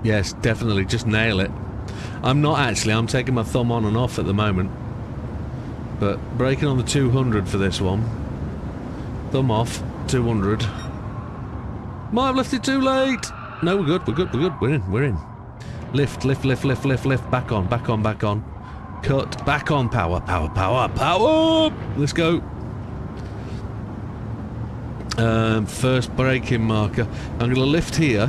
Yes, definitely, just nail it. I'm not actually, I'm taking my thumb on and off at the moment. But braking on the 200 for this one. Thumb off, 200. Might have lifted too late! No, we're good, we're good, we're good, we're in. Lift, lift, lift, lift, lift, lift, back on, back on, back on. Cut, back on, power, power, power, power! Let's go. First braking marker. I'm going to lift here.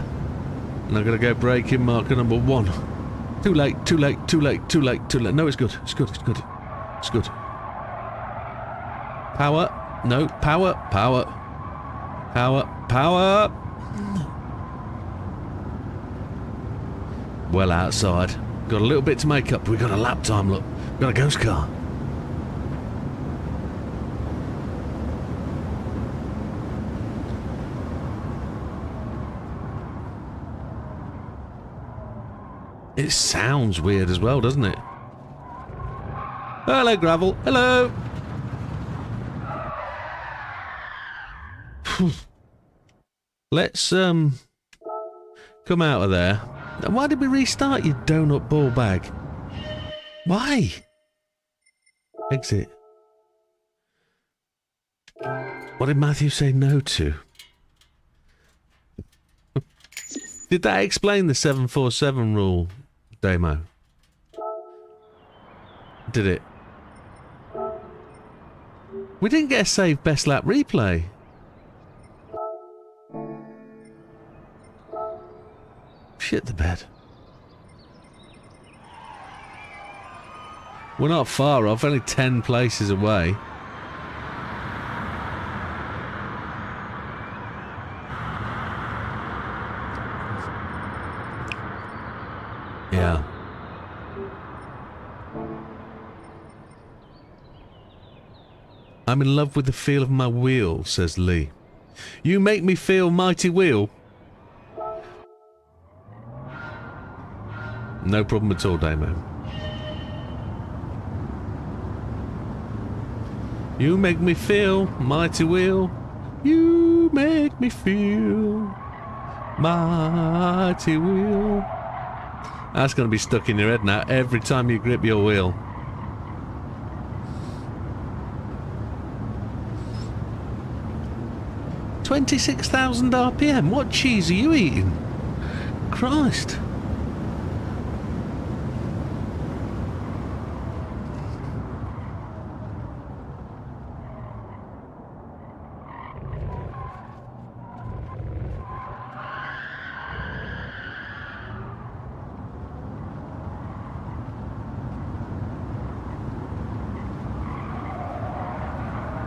And I'm going to go braking marker number 1. Too late, too late, too late, too late, too late. No, it's good, it's good, it's good. It's good. Power. No, power, power. Power, power. Well outside. Got a little bit to make up. We've got a lap time, look. We've got a ghost car. It sounds weird as well, doesn't it? Hello, gravel. Hello. Let's come out of there. Why did we restart, you donut ball bag? Why? Exit. What did Matthew say no to? Did that explain the 747 rule, Damo? Did it? We didn't get a save best lap replay. Shit the bed. We're not far off, only 10 places away. Yeah. I'm in love with the feel of my wheel, says Lee. You make me feel mighty wheel. No problem at all, Damo. You make me feel mighty wheel. You make me feel mighty wheel. That's going to be stuck in your head now every time you grip your wheel. $26,000 RPM. What cheese are you eating? Christ.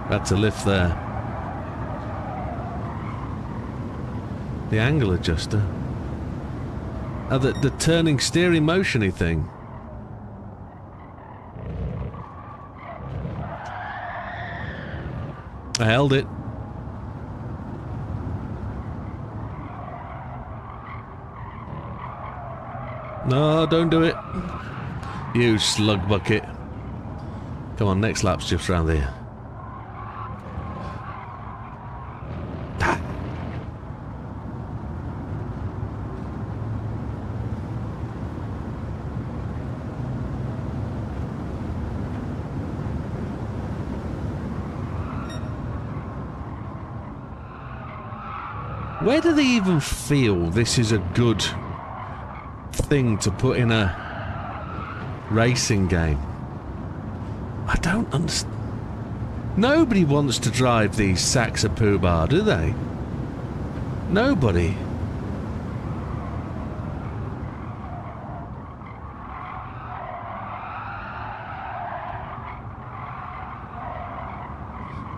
Had to lift there. The angle adjuster. Oh, the turning steering motiony thing. I held it. No, don't do it. You slug bucket. Come on, next lap's just round there. Where do they even feel this is a good thing to put in a racing game? I don't understand. Nobody wants to drive these sacks of poo bar, do they? Nobody.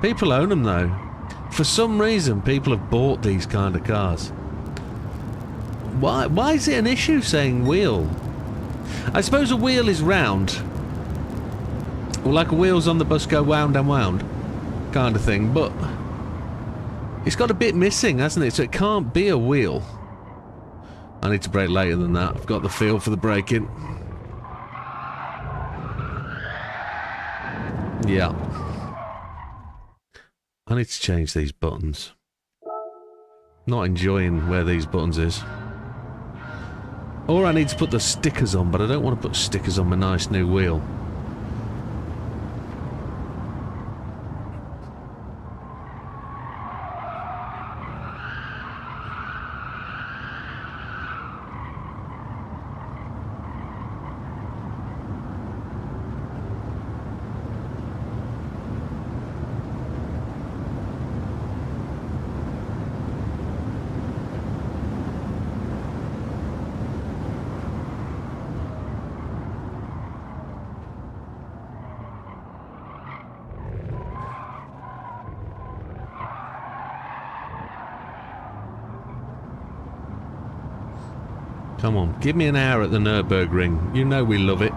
People own them though. For some reason, people have bought these kind of cars. Why is it an issue saying wheel? I suppose a wheel is round. Or like wheels on the bus go wound and wound. Kind of thing, but it's got a bit missing, hasn't it? So it can't be a wheel. I need to brake later than that. I've got the feel for the braking. Yeah. I need to change these buttons. Not enjoying where these buttons is. Or I need to put the stickers on, but I don't want to put stickers on my nice new wheel. Come on, give me an hour at the Nürburgring. You know we love it.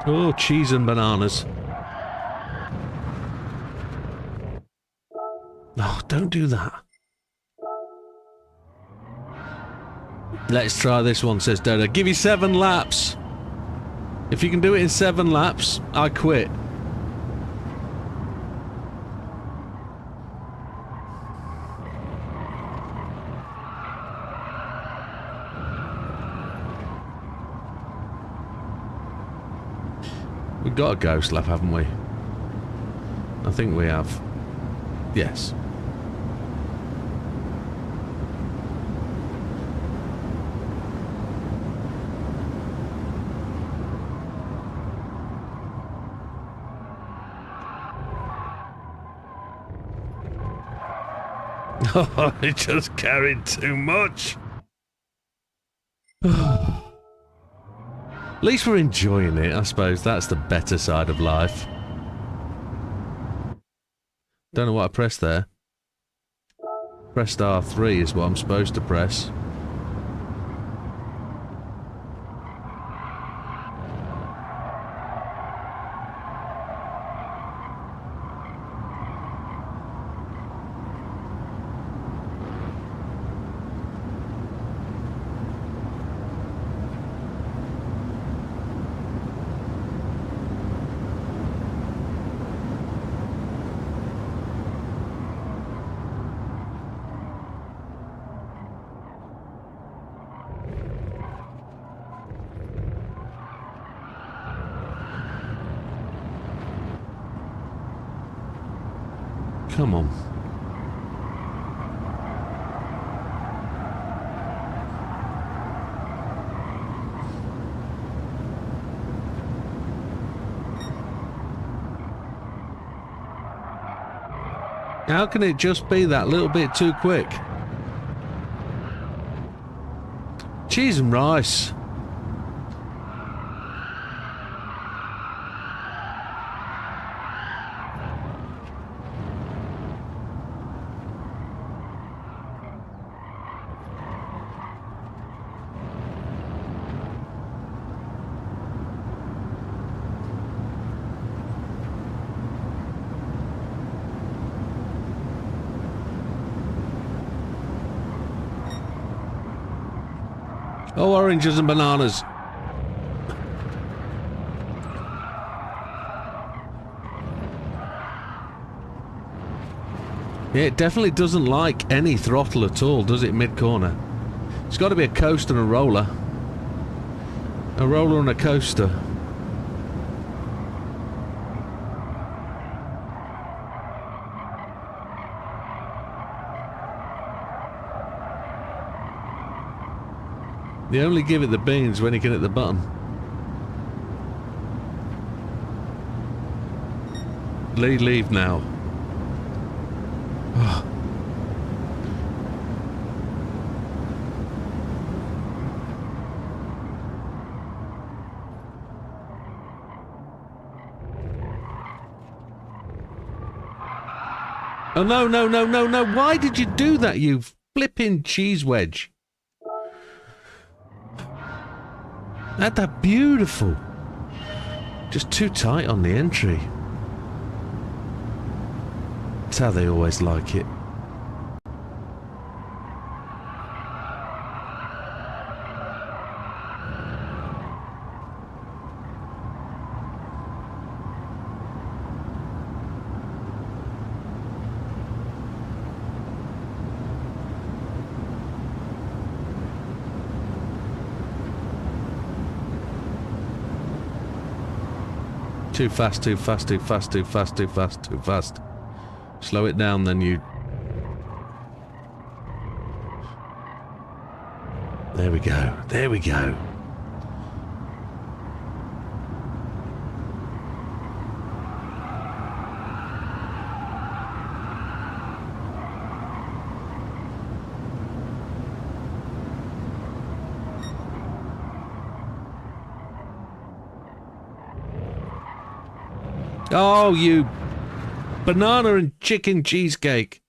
Oh, cheese and bananas. Oh, don't do that. Let's try this one, says Dodo. Give you 7 laps. If you can do it in 7 laps, I quit. We've got a ghost lap, haven't we? I think we have. Yes. Oh, I just carried too much. At least we're enjoying it, I suppose. That's the better side of life. Don't know what I pressed there. Pressed R3 is what I'm supposed to press. Come on. How can it just be that little bit too quick? Cheese and rice. Oh, oranges and bananas. Yeah, it definitely doesn't like any throttle at all, does it, mid-corner? It's got to be a coaster and a roller. A roller and a coaster. You only give it the beans when you can hit the button. Leave now. Oh. Oh, no, no, no, no, no. Why did you do that, you flipping cheese wedge? Ain't that beautiful? Just too tight on the entry. That's how they always like it. Too fast, too fast, too fast, too fast, too fast, too fast. Slow it down, then you... There we go. There we go. Oh, you banana and chicken cheesecake.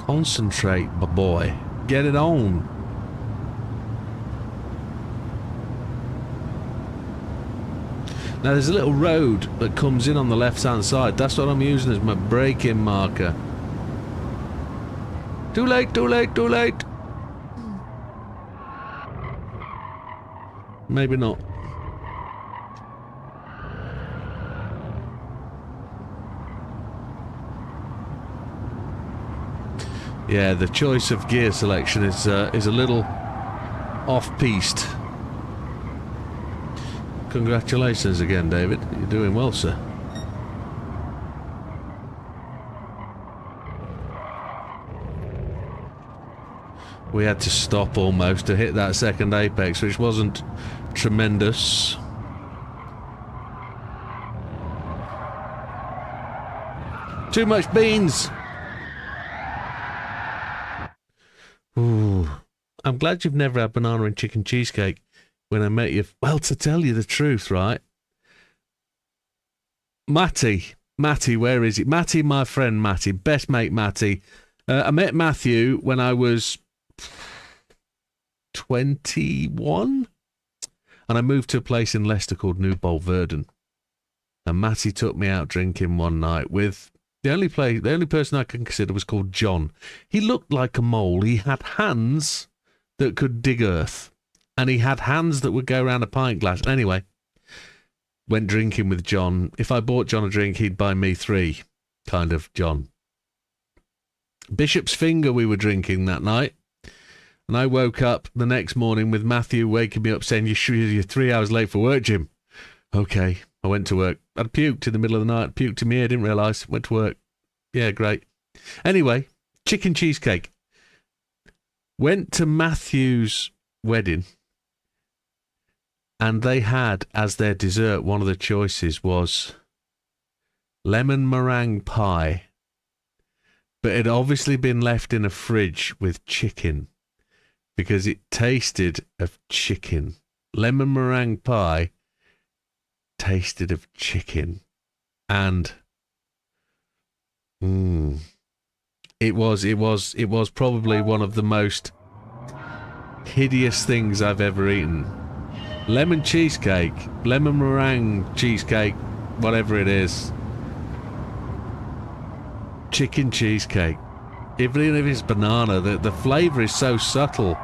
Concentrate, my boy. Get it on. Now there's a little road that comes in on the left hand side. That's what I'm using as my braking marker. Too late, too late, too late. Maybe not. Yeah, the choice of gear selection is a little off-piste. Congratulations again, David. You're doing well, sir. We had to stop almost to hit that second apex, which wasn't tremendous. Too much beans! Ooh. I'm glad you've never had banana and chicken cheesecake. When I met you, well, to tell you the truth, right? Matty, where is it? Matty, my friend Matty, best mate Matty. I met Matthew when I was 21, and I moved to a place in Leicester called New Bolverden. And Matty took me out drinking one night with the only person I can consider was called John. He looked like a mole. He had hands that could dig earth. And he had hands that would go around a pint glass. Anyway, went drinking with John. If I bought John a drink, he'd buy me 3. Kind of John. Bishop's Finger we were drinking that night. And I woke up the next morning with Matthew waking me up saying, you're 3 hours late for work, Jim. Okay, I went to work. I'd puked in the middle of the night. Puked in my ear, didn't realise. Went to work. Yeah, great. Anyway, chicken cheesecake. Went to Matthew's wedding. And they had, as their dessert, one of the choices was lemon meringue pie. But it had obviously been left in a fridge with chicken because it tasted of chicken. Lemon meringue pie tasted of chicken. And It was probably one of the most hideous things I've ever eaten. Lemon cheesecake, lemon meringue cheesecake, whatever it is. Chicken cheesecake. Even if it's banana, the flavour is so subtle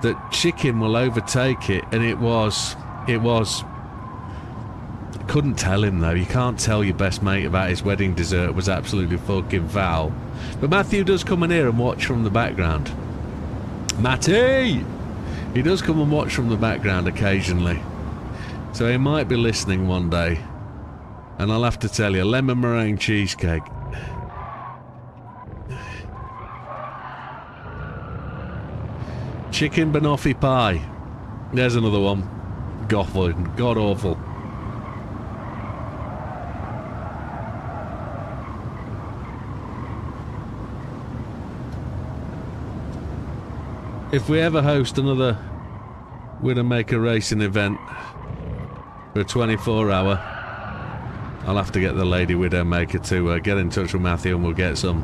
that chicken will overtake it, and it was. I couldn't tell him though. You can't tell your best mate about his wedding dessert was absolutely fucking foul. But Matthew does come in here and watch from the background. Matty! He does come and watch from the background occasionally. So he might be listening one day. And I'll have to tell you, lemon meringue cheesecake. Chicken banoffee pie. There's another one. God awful. If we ever host another Widdowmaker racing event for a 24-hour, I'll have to get the lady Widdowmaker to get in touch with Matthew and we'll get some.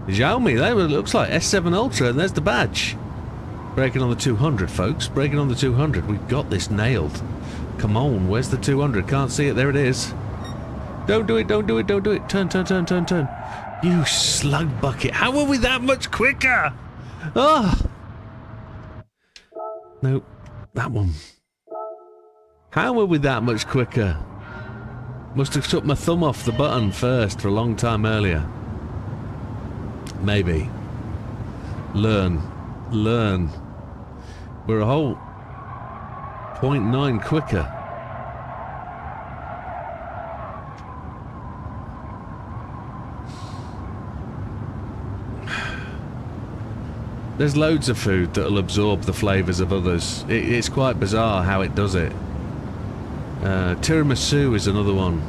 Xiaomi, that looks like S7 Ultra, and there's the badge. Breaking on the 200, folks. Breaking on the 200. We've got this nailed. Come on, where's the 200? Can't see it. There it is. Don't do it, don't do it, don't do it. Turn, turn, turn, turn, turn. You slug bucket. How are we that much quicker? Oh. Nope. That one. How are we that much quicker? Must have took my thumb off the button first for a long time earlier. Maybe. Learn. We're a whole 0.9 quicker. There's loads of food that'll absorb the flavours of others. It's quite bizarre how it does it. Tiramisu is another one.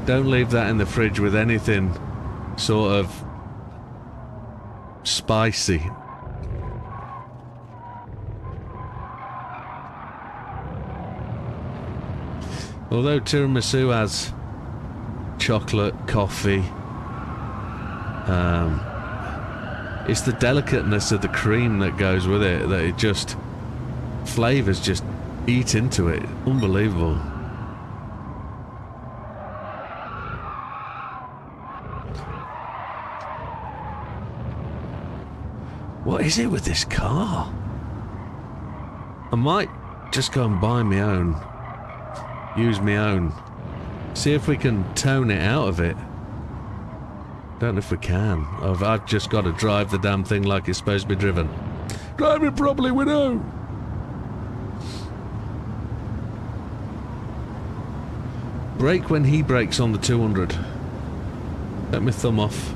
Don't leave that in the fridge with anything sort of spicy. Although tiramisu has chocolate, coffee, it's the delicateness of the cream that goes with it that it just flavours just eat into it. Unbelievable. What is it with this car? I might just go and buy my own. Use my own. See if we can tone it out of it. Don't know if we can. I've just got to drive the damn thing like it's supposed to be driven. Drive it properly, Widow! Brake when he brakes on the 200. Let me thumb off.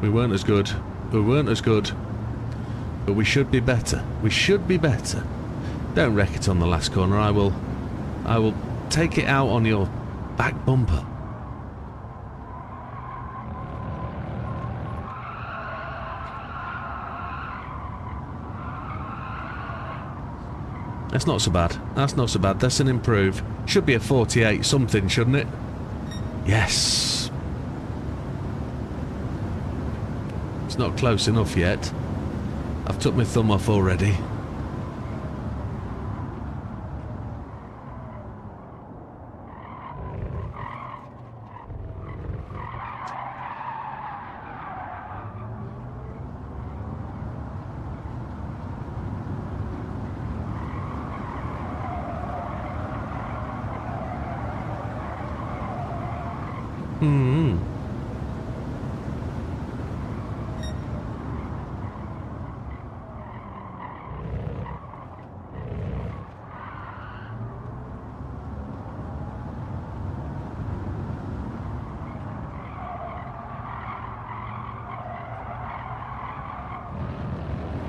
We weren't as good. We weren't as good. But we should be better. We should be better. Don't wreck it on the last corner. I will take it out on your back bumper. That's not so bad. That's not so bad. That's an improve. Should be a 48 something, shouldn't it? Yes. Not close enough yet. I've took my thumb off already.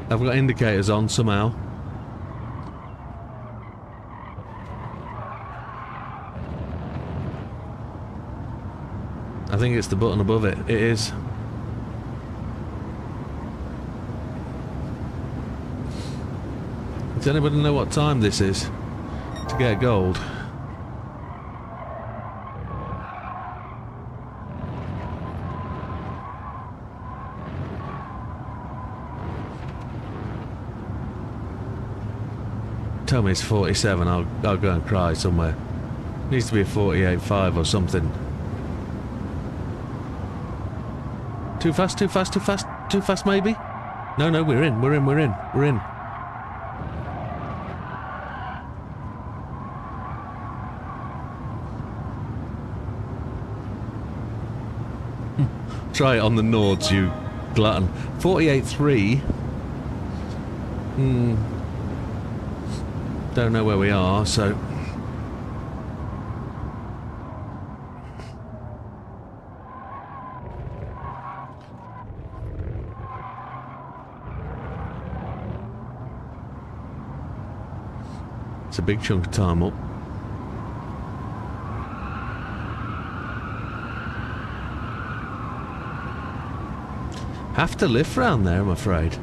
I've got indicators on somehow. I think it's the button above it. It is. Does anybody know what time this is to get gold? Tell me it's 47, I'll go and cry somewhere. Needs to be a 48.5 or something. Too fast, too fast, too fast, too fast maybe? No, we're in. Try it on the Nords, you glutton. 48.3. Don't know where we are, so... It's a big chunk of time up. Have to lift round there, I'm afraid.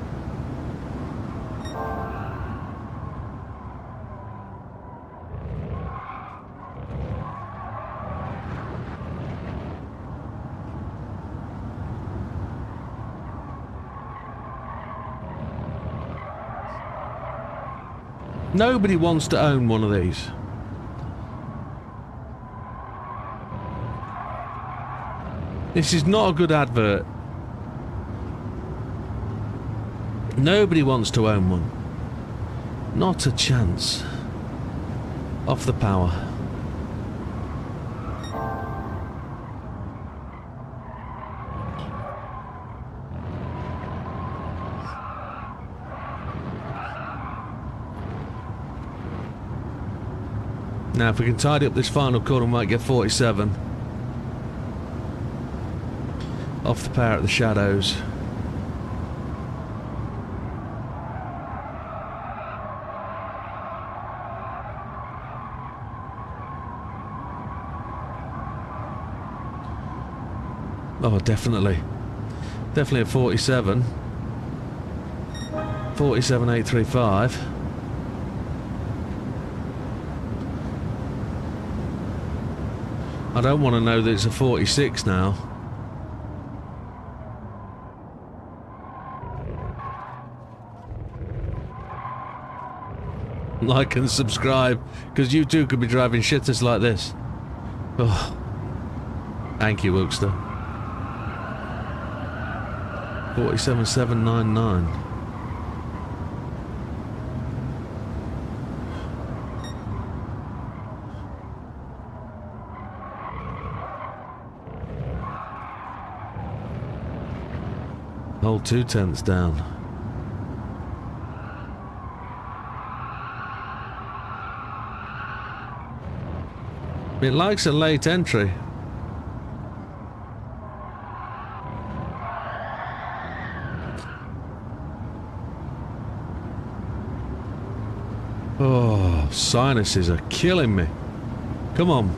Nobody wants to own one of these. This is not a good advert. Nobody wants to own one. Not a chance. Off the power. Now, if we can tidy up this final corner, we might get 47. Off the power at the shadows. Oh, definitely. Definitely a 47. 47.835. I don't want to know that it's a 46 now. Like and subscribe, because you too could be driving shitters like this. Oh. Thank you, Wilkster. 47.799. Hold 2/10 down. It likes a late entry. Oh, sinuses are killing me. Come on.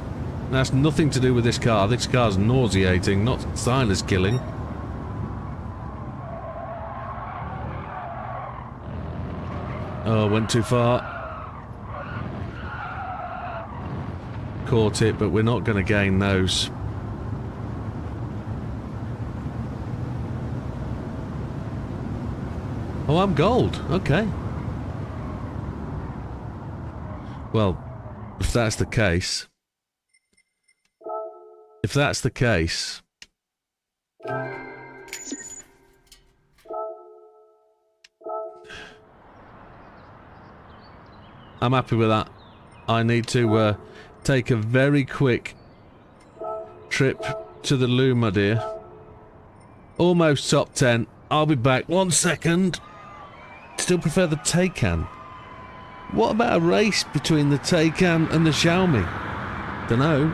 That's nothing to do with this car. This car's nauseating, not sinus killing. Oh, went too far. Caught it, but we're not going to gain those. Oh, I'm gold. Okay. Well, if that's the case... If that's the case... I'm happy with that. I need to take a very quick trip to the loo, my dear. Almost top 10. I'll be back. 1 second. Still prefer the Taycan. What about a race between the Taycan and the Xiaomi? Dunno.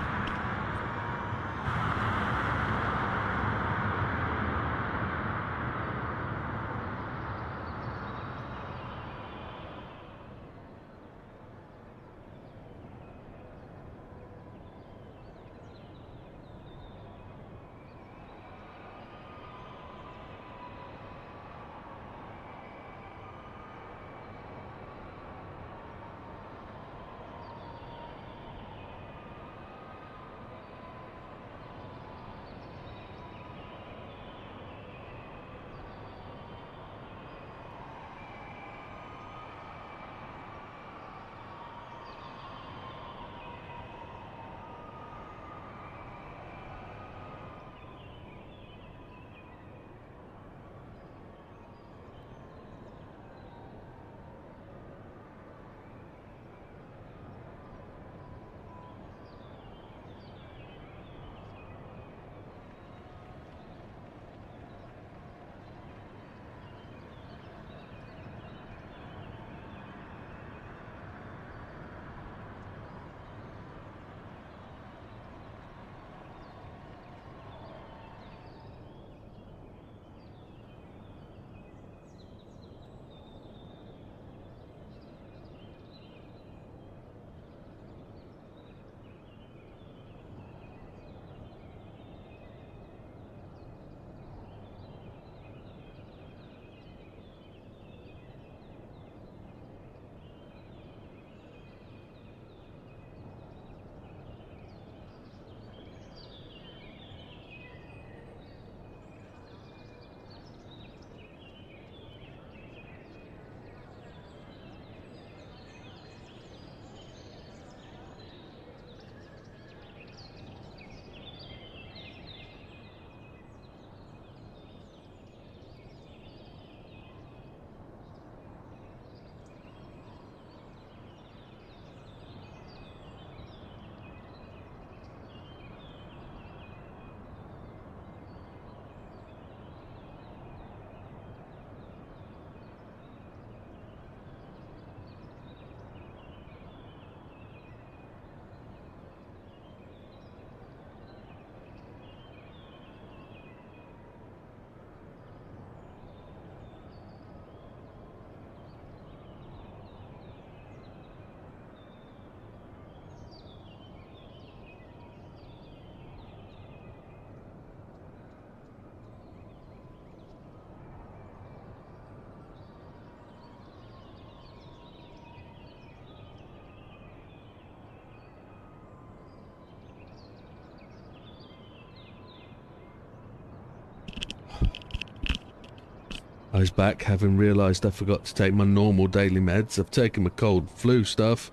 I was back, having realised I forgot to take my normal daily meds. I've taken my cold flu stuff.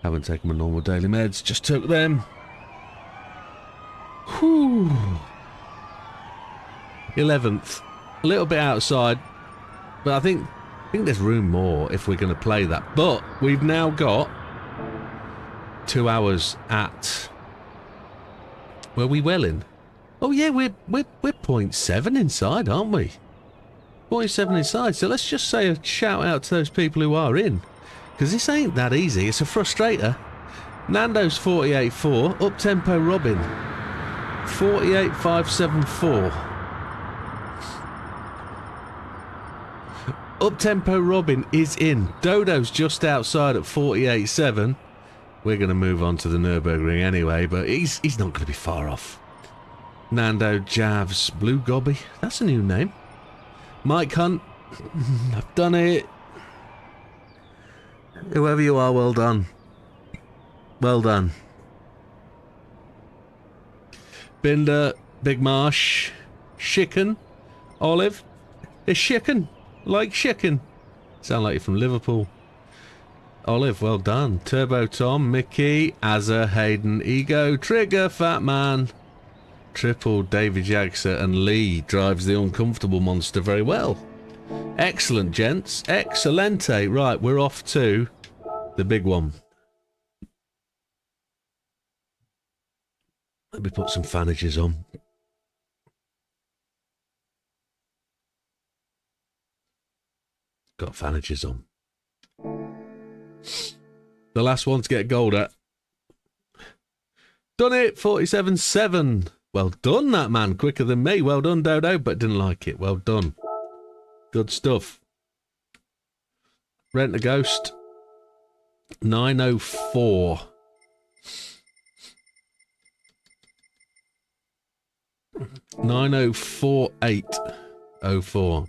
Haven't taken my normal daily meds, just took them. Whew. 11th. A little bit outside, but I think there's room more if we're going to play that. But we've now got 2 hours at... Were we well in? Oh yeah, we're 0.7 inside, aren't we? 0.7 inside, so let's just say a shout out to those people who are in. Because this ain't that easy, it's a frustrator. Nando's 48.4, up-tempo Robin 48.574. Up-tempo Robin is in. Dodo's just outside at 48.7. We're going to move on to the Nürburgring anyway, but he's not going to be far off. Nando Javs, Blue Gobby, that's a new name. Mike Hunt, I've done it. Whoever you are, well done. Well done. Binder, Big Marsh, Chicken, Olive. It's chicken, like chicken. Sound like you're from Liverpool. Olive, well done. Turbo Tom, Mickey, Azza, Hayden, Ego, Trigger, Fat Man. Triple, David Jagser, and Lee drives the uncomfortable monster very well. Excellent, gents. Excelente. Right, we're off to the big one. Let me put some fanages on. Got fanages on. The last one to get gold at. Done it! 47.7. Well done, that man. Quicker than me. Well done, Dodo, but didn't like it. Well done. Good stuff. Rent a Ghost. 904. $904.804.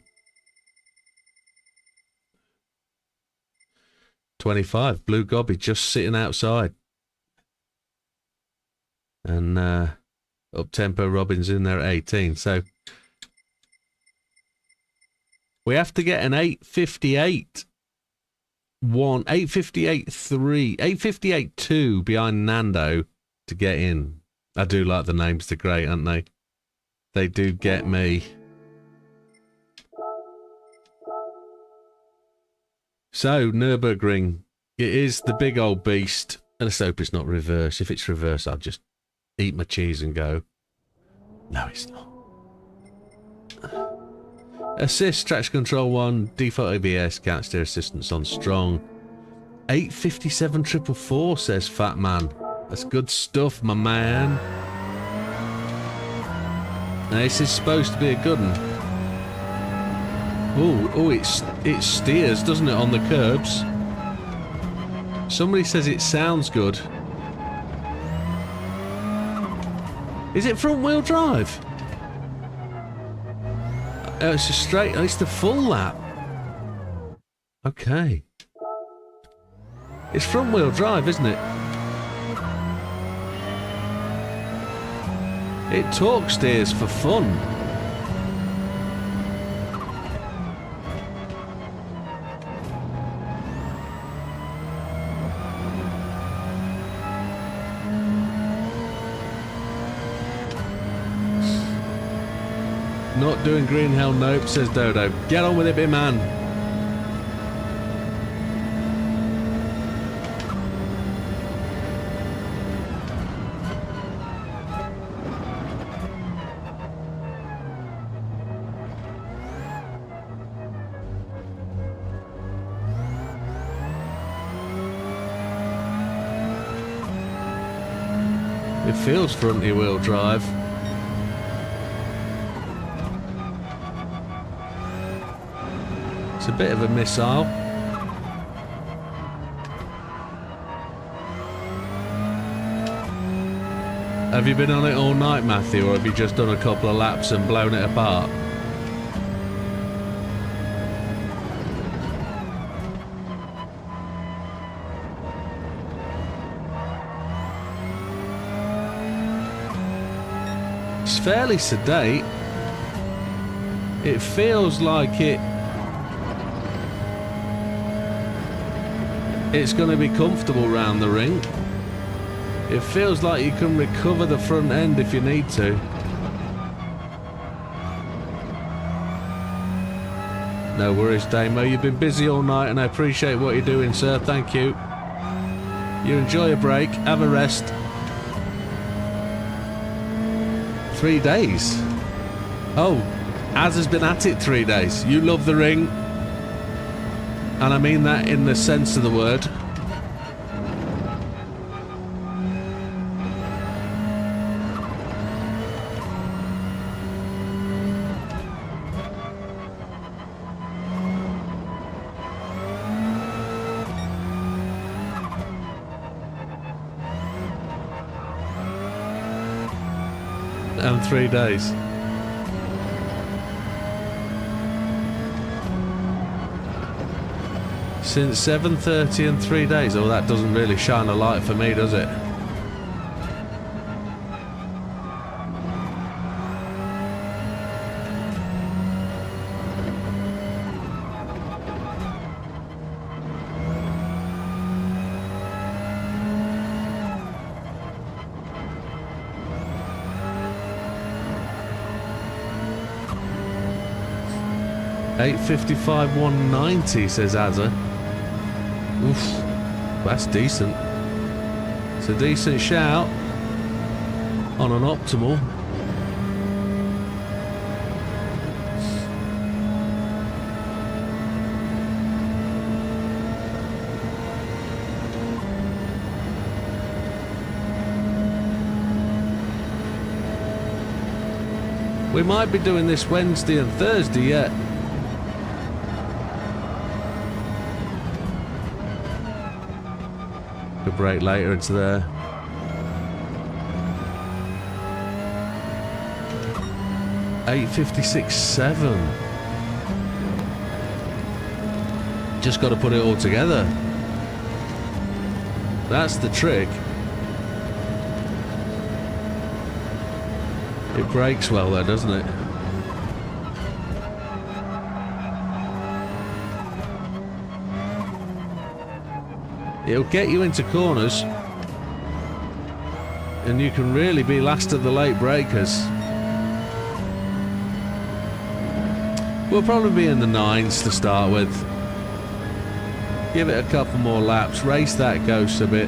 25. Blue Gobby just sitting outside. And up-tempo Robin's in there at 18. So we have to get an 858 1, 858 3, 858 2 behind Nando to get in. I do like the names, they're great, aren't they? They do get me. So, Nürburgring, it is the big old beast. And let's hope it's not reverse. If it's reverse, I'll just eat my cheese and go. No, it's not. Assist, traction control 1, default ABS, can't steer assistance on strong. 857 444 says Fat Man. That's good stuff, my man. Now, this is supposed to be a good one. Oh, it steers, doesn't it, on the curbs? Somebody says it sounds good. Is it front wheel drive? It's a straight, it's the full lap. Okay. It's front wheel drive, isn't it? It torque steers for fun. Not doing green hell, nope, says Dodo. Get on with it, big man. It feels fronty wheel drive. It's a bit of a missile. Have you been on it all night, Matthew, or have you just done a couple of laps and blown it apart? It's fairly sedate. It feels like it it's going to be comfortable round the ring. It feels like you can recover the front end if you need to. No worries, Damo. You've been busy all night and I appreciate what you're doing, sir. Thank you. You enjoy a break. Have a rest. 3 days. Oh, Az has been at it 3 days. You love the ring. And I mean that in the sense of the word. And 3 days. Since 7:30 and 3 days. Oh, that doesn't really shine a light for me, does it? $855 $190 says Azza. Oof, that's decent. It's a decent shout on an optimal. We might be doing this Wednesday and Thursday yet. Break later into there. $856.7. Just got to put it all together. That's the trick. It breaks well there, doesn't it? It'll get you into corners and you can really be last at the late breakers. We'll probably be in the 9s to start with. Give it a couple more laps, race that ghost a bit.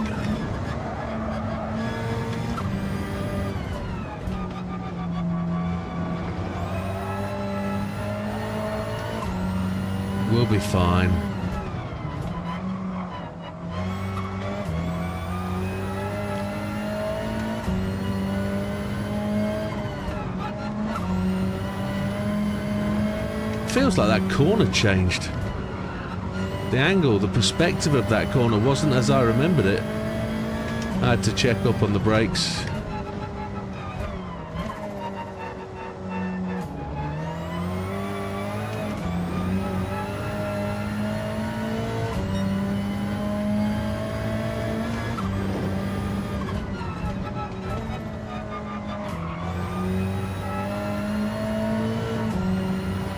We'll be fine. Feels like that corner changed. The angle, the perspective of that corner wasn't as I remembered it. I had to check up on the brakes.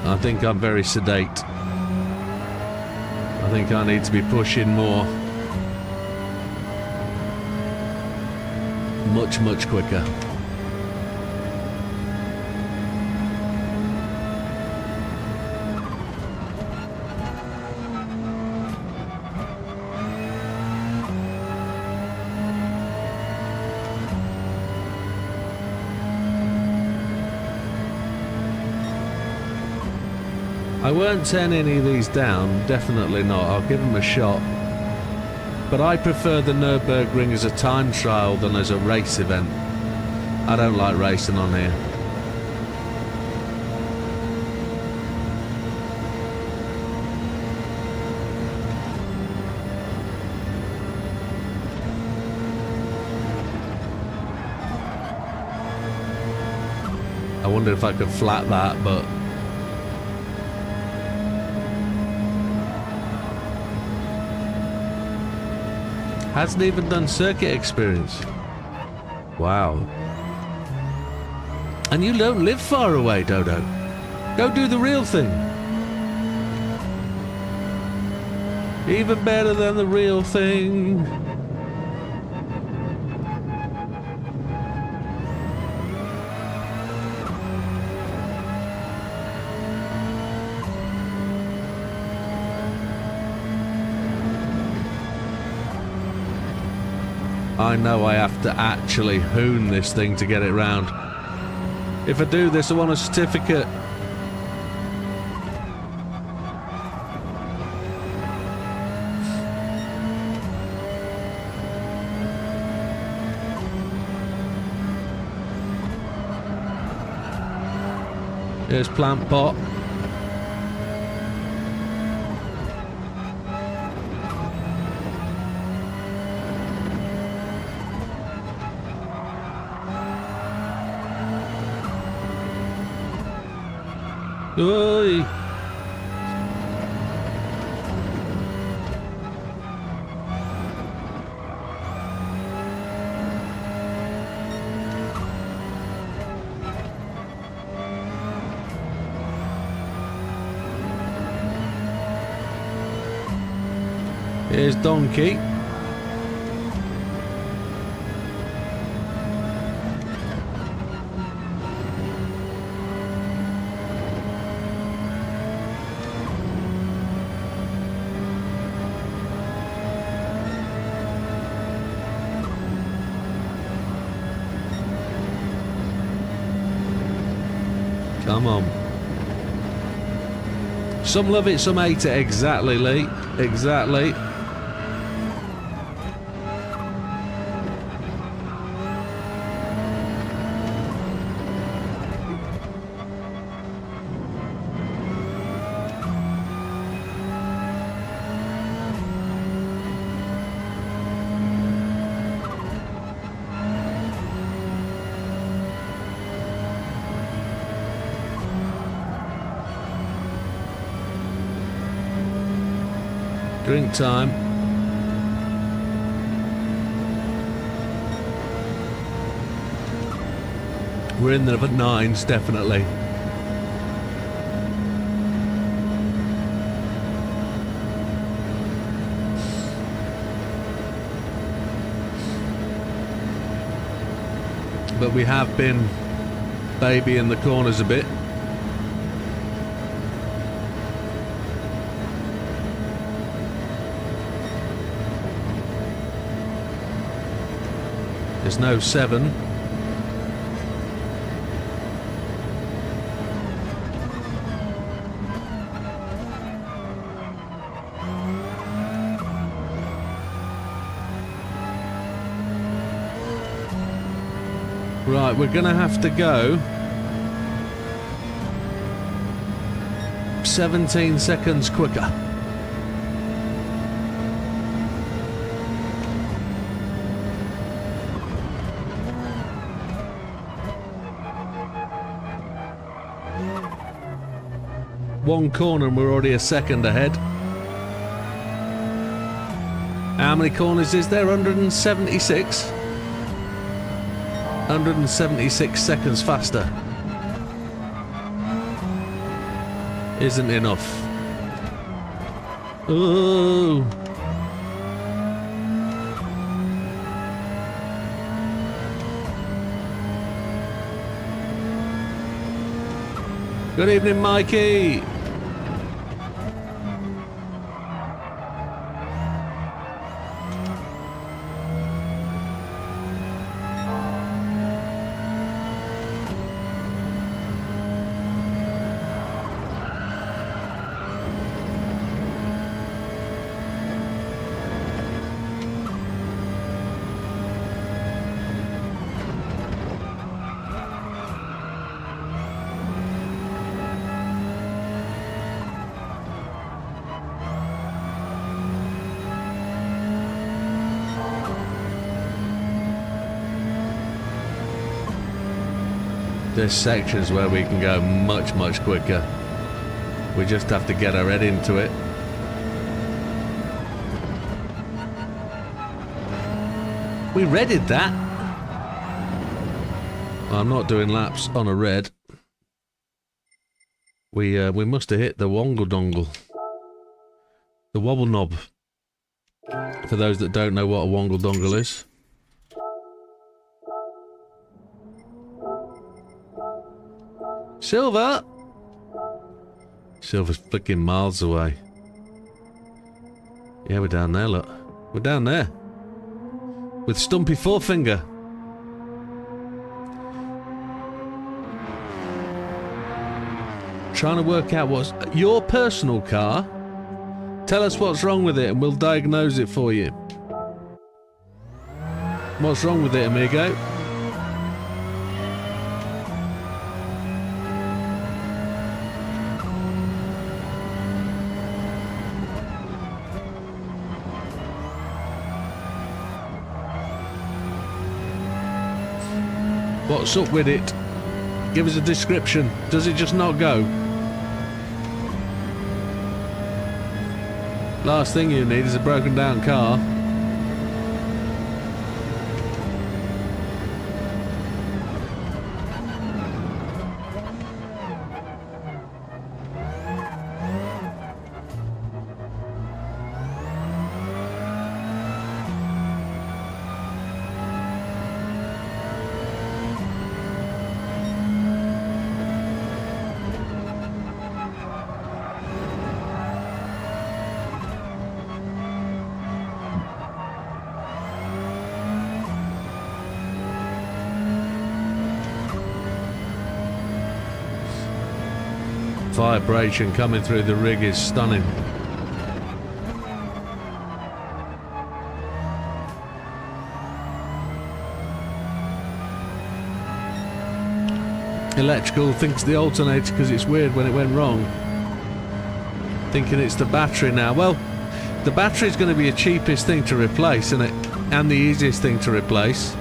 I think I'm very sedate. I think I need to be pushing more. Much quicker. I won't turn any of these down, definitely not. I'll give them a shot. But I prefer the Nürburgring as a time trial than as a race event. I don't like racing on here. I wonder if I could flat that, but hasn't even done circuit experience. Wow. And you don't live far away, Dodo. Go do the real thing. Even better than the real thing. I know I have to actually hoon this thing to get it round. If I do this, I want a certificate. Here's plant pot. Oi. Here's Donkey. Come on. Some love it, some hate it. Exactly, Lee. Exactly. Drink time. We're in there at 9s, definitely. But we have been babying the corners a bit. There's no 7. Right, we're gonna have to go 17 seconds quicker. One corner and we're already a second ahead. How many corners is there? 176? 176 seconds faster. Isn't enough. Ooh. Good evening, Mikey. There's sections where we can go much, much quicker. We just have to get our head into it. We redded that. I'm not doing laps on a red. We must have hit the wongle dongle. The wobble knob. For those that don't know what a wongle dongle is. Silver! Silver's flicking miles away. Yeah, we're down there, look. We're down there. With Stumpy Forefinger. Trying to work out what's your personal car. Tell us what's wrong with it and we'll diagnose it for you. What's wrong with it, amigo? What's up with it? Give us a description. Does it just not go? Last thing you need is a broken down car. Vibration coming through the rig is stunning. Electrical thinks the alternator because it's weird when it went wrong. Thinking it's the battery now. Well, the battery is going to be the cheapest thing to replace, isn't it? And the easiest thing to replace.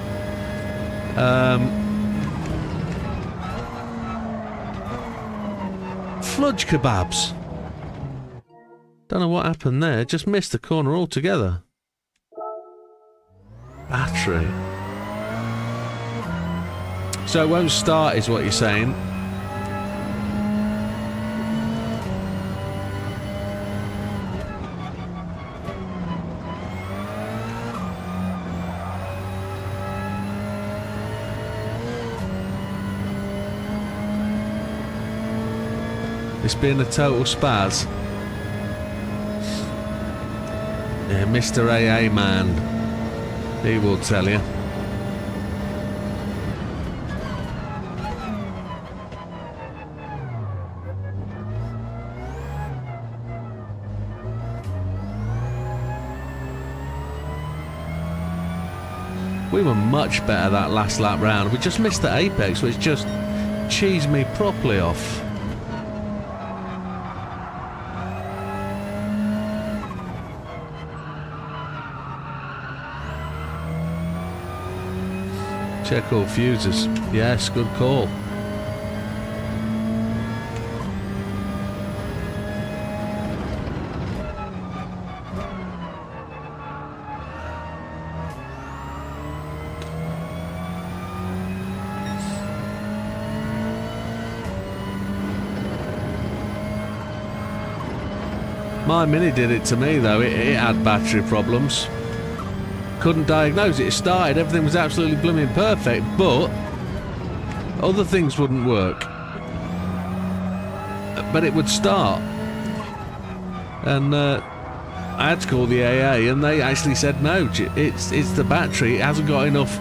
Fludge kebabs. Don't know what happened there. Just missed the corner altogether. Battery. So it won't start is what you're saying. It's been a total spaz. Yeah, Mr. AA man. He will tell you. We were much better that last lap round. We just missed the apex, which just cheesed me properly off. Check all fuses. Yes, good call. My Mini did it to me though. It had battery problems. Couldn't diagnose it. It started, everything was absolutely blooming perfect, but other things wouldn't work. But it would start. And I had to call the AA and they actually said no, it's the battery. It hasn't got enough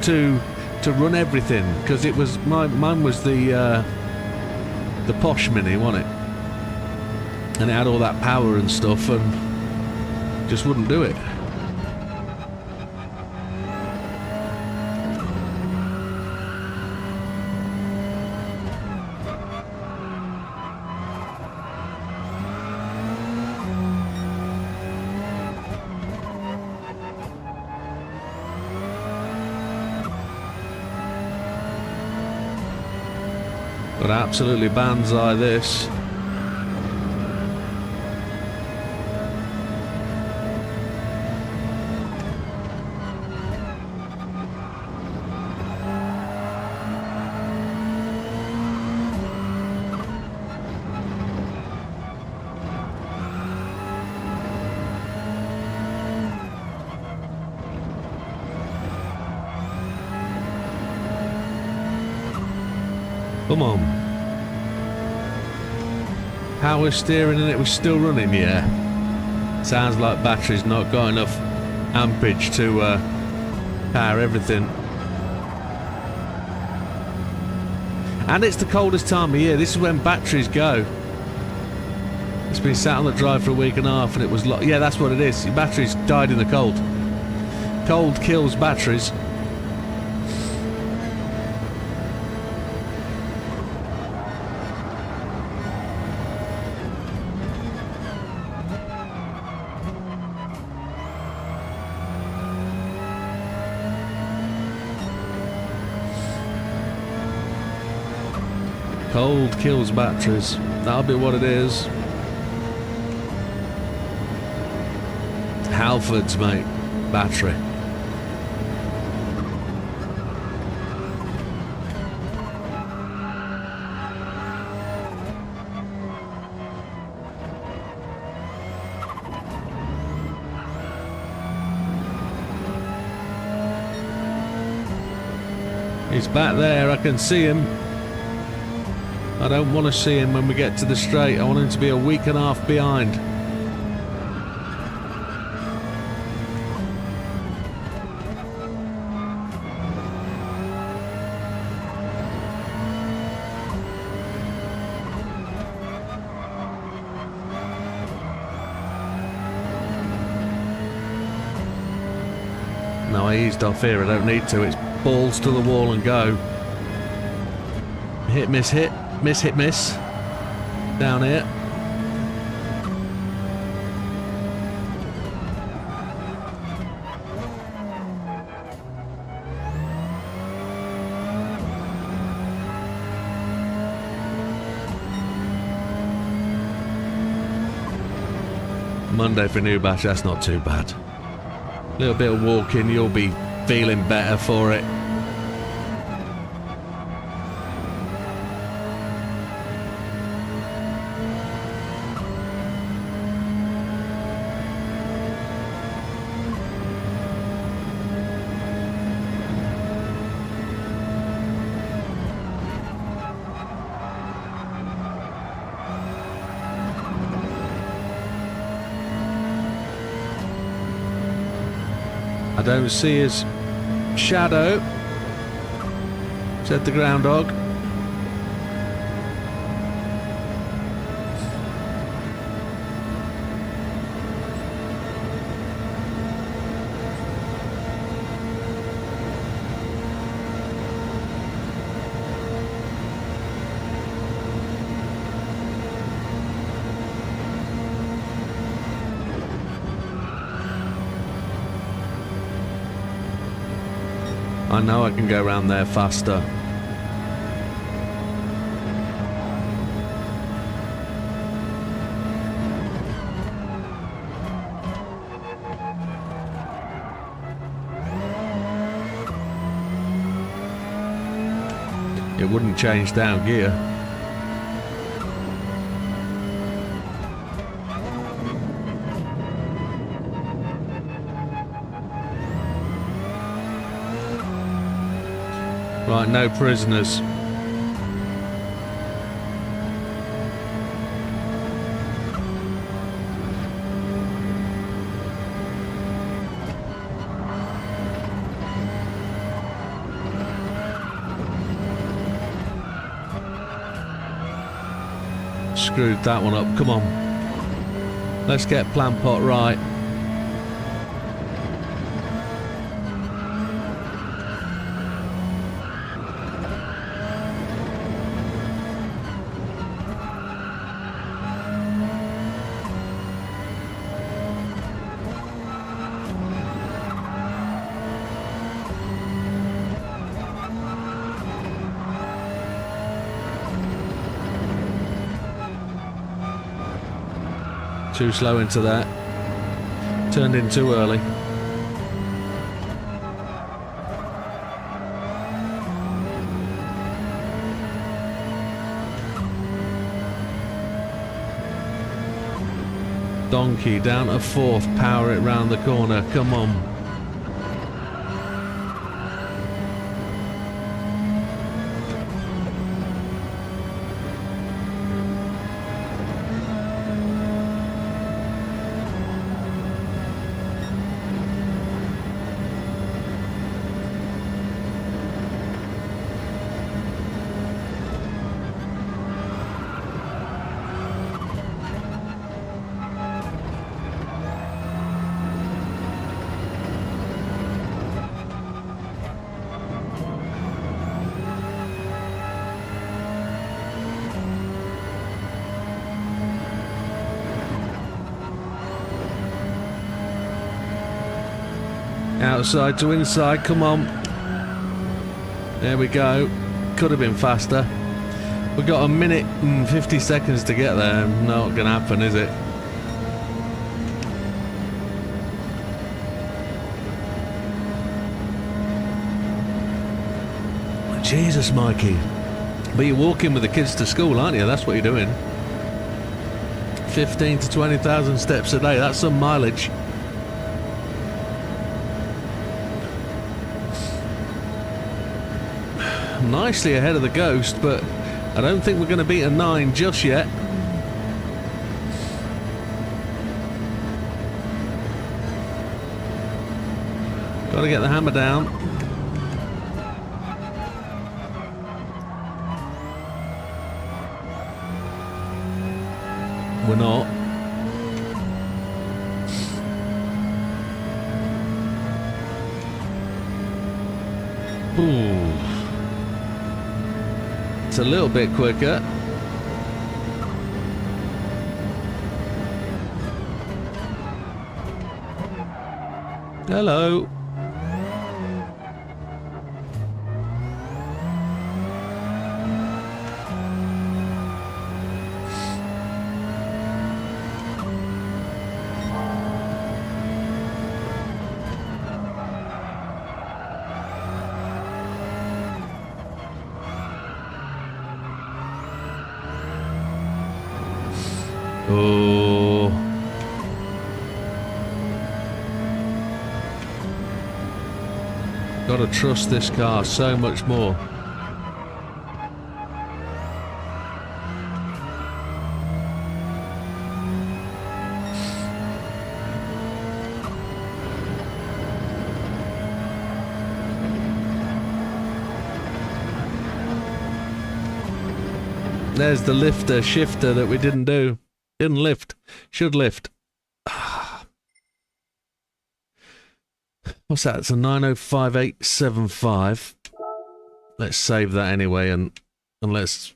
to run everything, because it was mine was the posh Mini, wasn't it? And it had all that power and stuff and just wouldn't do it. But absolutely banzai this. Come on. Power steering and it was still running, yeah. Sounds like battery's not got enough amperage to power everything. And it's the coldest time of year. This is when batteries go. It's been sat on the drive for a week and a half and it was yeah, that's what it is. Your batteries died in the cold. Cold kills batteries. Cold kills batteries. That'll be what it is. Halfords, mate. Battery. He's back there. I can see him. I don't want to see him when we get to the straight. I want him to be a week and a half behind. No, I eased off here. I don't need to. It's balls to the wall and go. Hit, miss, hit. Miss, hit, miss. Down here. Monday for new batch, that's not too bad. A little bit of walking, you'll be feeling better for it. I don't see his shadow, said the groundhog. I know I can go around there faster. It wouldn't change down gear. Right, no prisoners. Screwed that one up. Come on. Let's get plant pot right. Too slow into that. Turned in too early. Donkey down to fourth. Power it round the corner. Come on. Outside to inside, come on. There we go. Could have been faster. We've got a minute and 50 seconds to get there. Not gonna happen, is it? Jesus, Mikey. But you're walking with the kids to school, aren't you? That's what you're doing. 15 to 20,000 steps a day. That's some mileage. Nicely ahead of the Ghost, but I don't think we're going to beat a 9 just yet. Got to get the hammer down. We're not. Ooh. It's a little bit quicker. Hello. Oh. Gotta trust this car so much more. There's the lifter shifter that we didn't do. Didn't lift. Should lift. What's that? It's a 905875. Let's save that anyway, and let's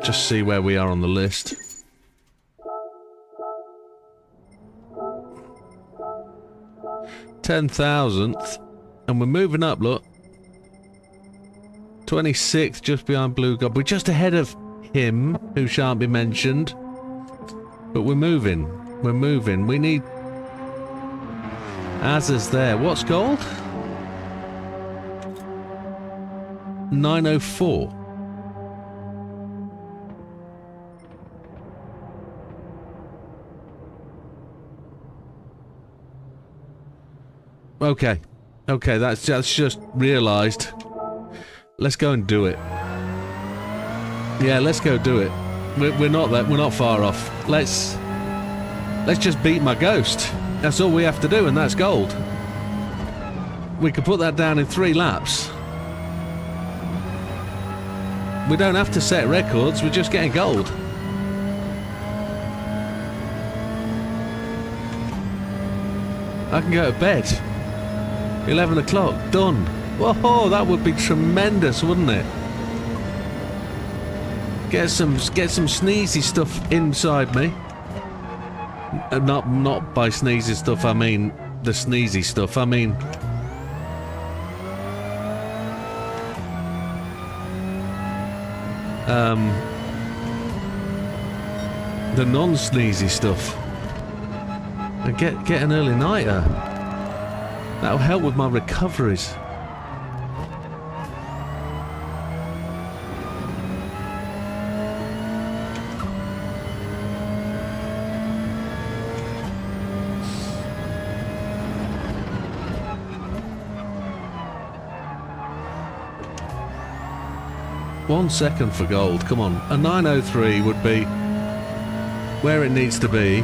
just see where we are on the list. $10,000th, and we're moving up. Look, 26th, just behind Blue Gob. We're just ahead of him, who shan't be mentioned. But we're moving. We're moving. We need... Azza's there. What's gold? 904. Okay. Okay, that's just realised. Let's go and do it. Yeah, let's go do it. We're not far off. Let's just beat my Ghost. That's all we have to do, and that's gold. We could put that down in 3 laps. We don't have to set records, we're just getting gold. I can go to bed. 11 o'clock, done. Whoa, that would be tremendous, wouldn't it? Get some sneezy stuff inside me. Not by sneezy stuff, I mean the sneezy stuff. I mean the non-sneezy stuff. And get an early nighter. That'll help with my recoveries. One second for gold, come on. A 903 would be where it needs to be.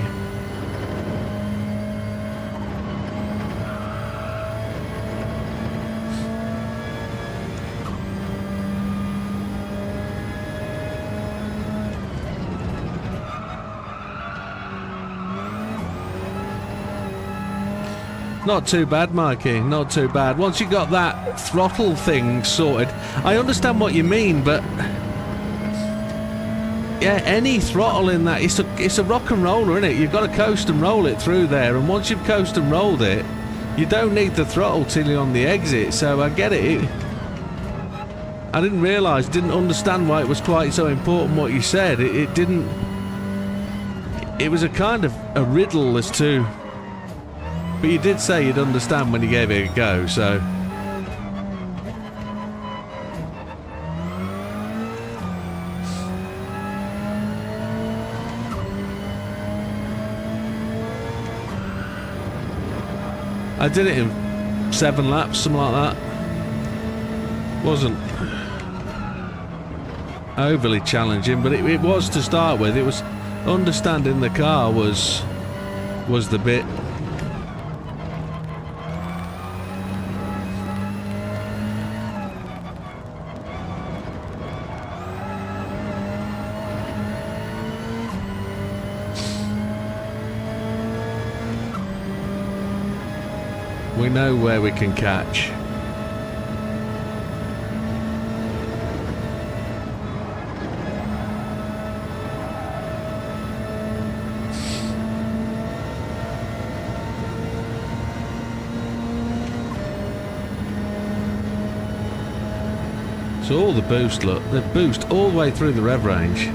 Not too bad, Mikey, not too bad. Once you got that throttle thing sorted, I understand what you mean, but yeah, any throttle in that, it's a rock and roller, isn't it? You've got to coast and roll it through there, and once you've coast and rolled it, you don't need the throttle till you're on the exit, so I get it. I didn't realise, didn't understand why it was quite so important what you said. It didn't... It was a kind of a riddle as to... But you did say you'd understand when you gave it a go, so... I did it in 7 laps, something like that. Wasn't overly challenging, but it was to start with. It was understanding the car was the bit. We know where we can catch. So all the boost, look, the boost all the way through the rev range.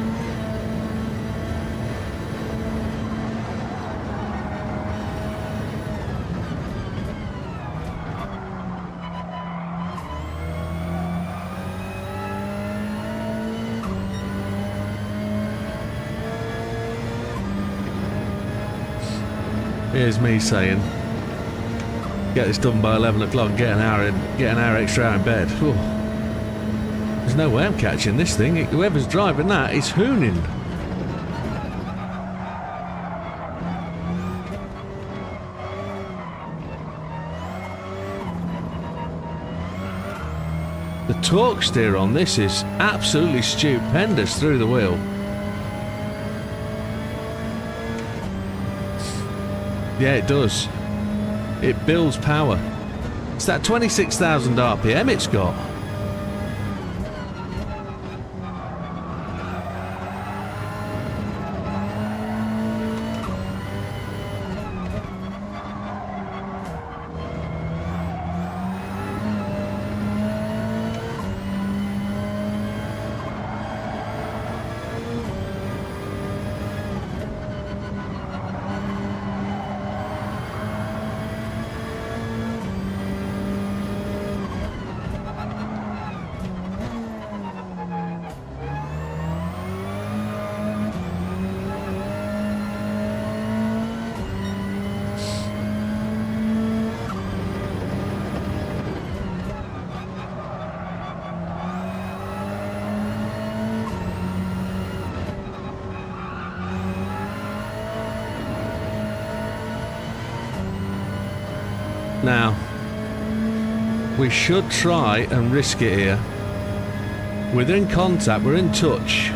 Here's me saying, get this done by 11 o'clock and get an hour extra out in bed. Whew. There's no way I'm catching this thing. Whoever's driving that is hooning. The torque steer on this is absolutely stupendous through the wheel. Yeah, it does. It builds power. It's that 26,000 RPM it's got. Now, we should try and risk it here. We're in contact, we're in touch.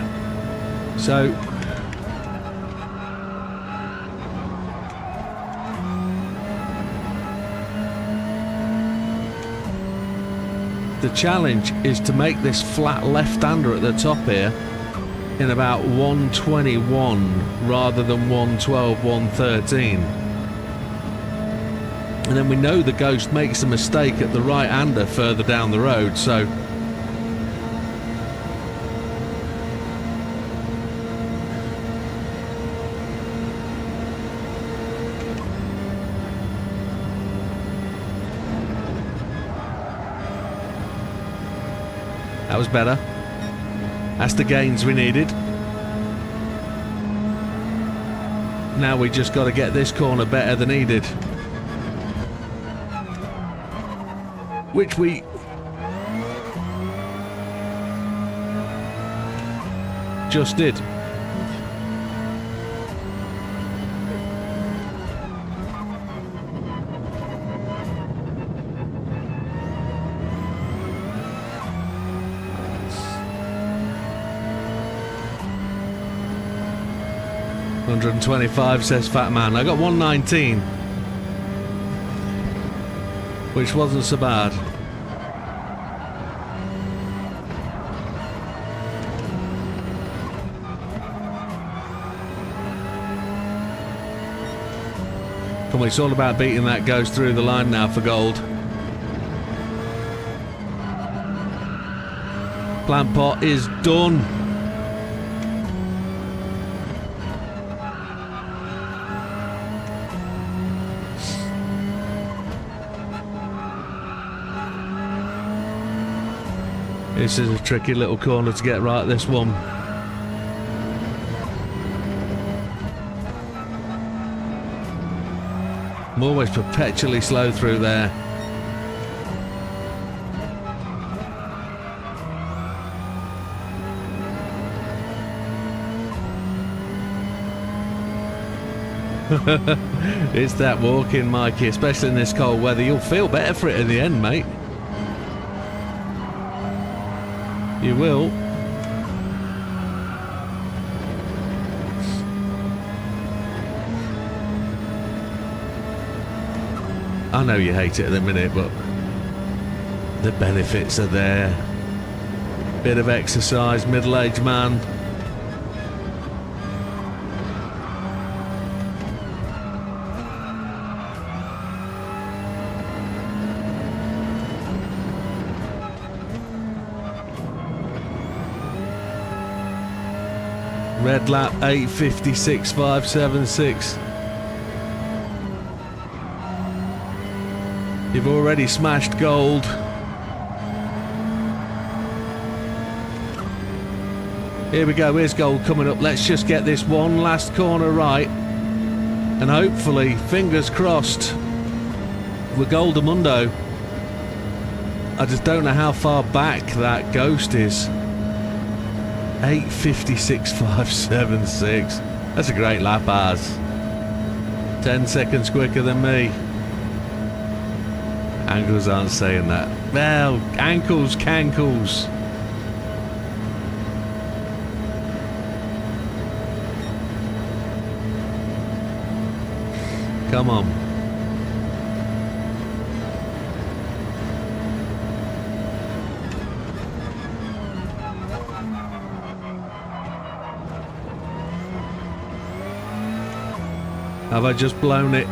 So, the challenge is to make this flat left-hander at the top here in about 121 rather than 112, 113. And then we know the Ghost makes a mistake at the right-hander further down the road, so... That was better. That's the gains we needed. Now we just got to get this corner better than he did. Which we just did. $125 says Fat Man. I got 119. Which wasn't so bad. Come Come on, it's all about beating that ghost through the line now for gold. Plant pot is done. This is a tricky little corner to get right, this one. I'm always perpetually slow through there. It's that walking, Mikey, especially in this cold weather. You'll feel better for it in the end, mate. You will. I know you hate it at the minute, but the benefits are there. Bit of exercise, middle-aged man. Red lap 8:56.576. You've already smashed gold. Here we go, here's gold coming up. Let's just get this one last corner right. And hopefully, fingers crossed, we're Goldamundo. I just don't know how far back that ghost is. 8:56.576. That's a great lap, Az. 10 seconds quicker than me. Ankles aren't saying that. Well, ankles, cankles. Come on. Have I just blown it?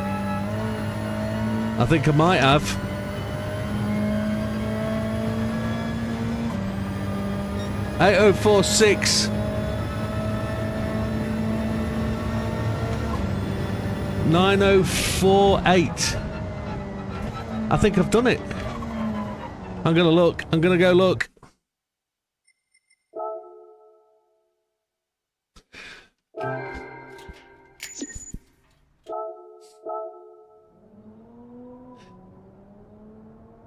I think I might have. $8:046. 9:048. I think I've done it. I'm gonna look. I'm gonna go look.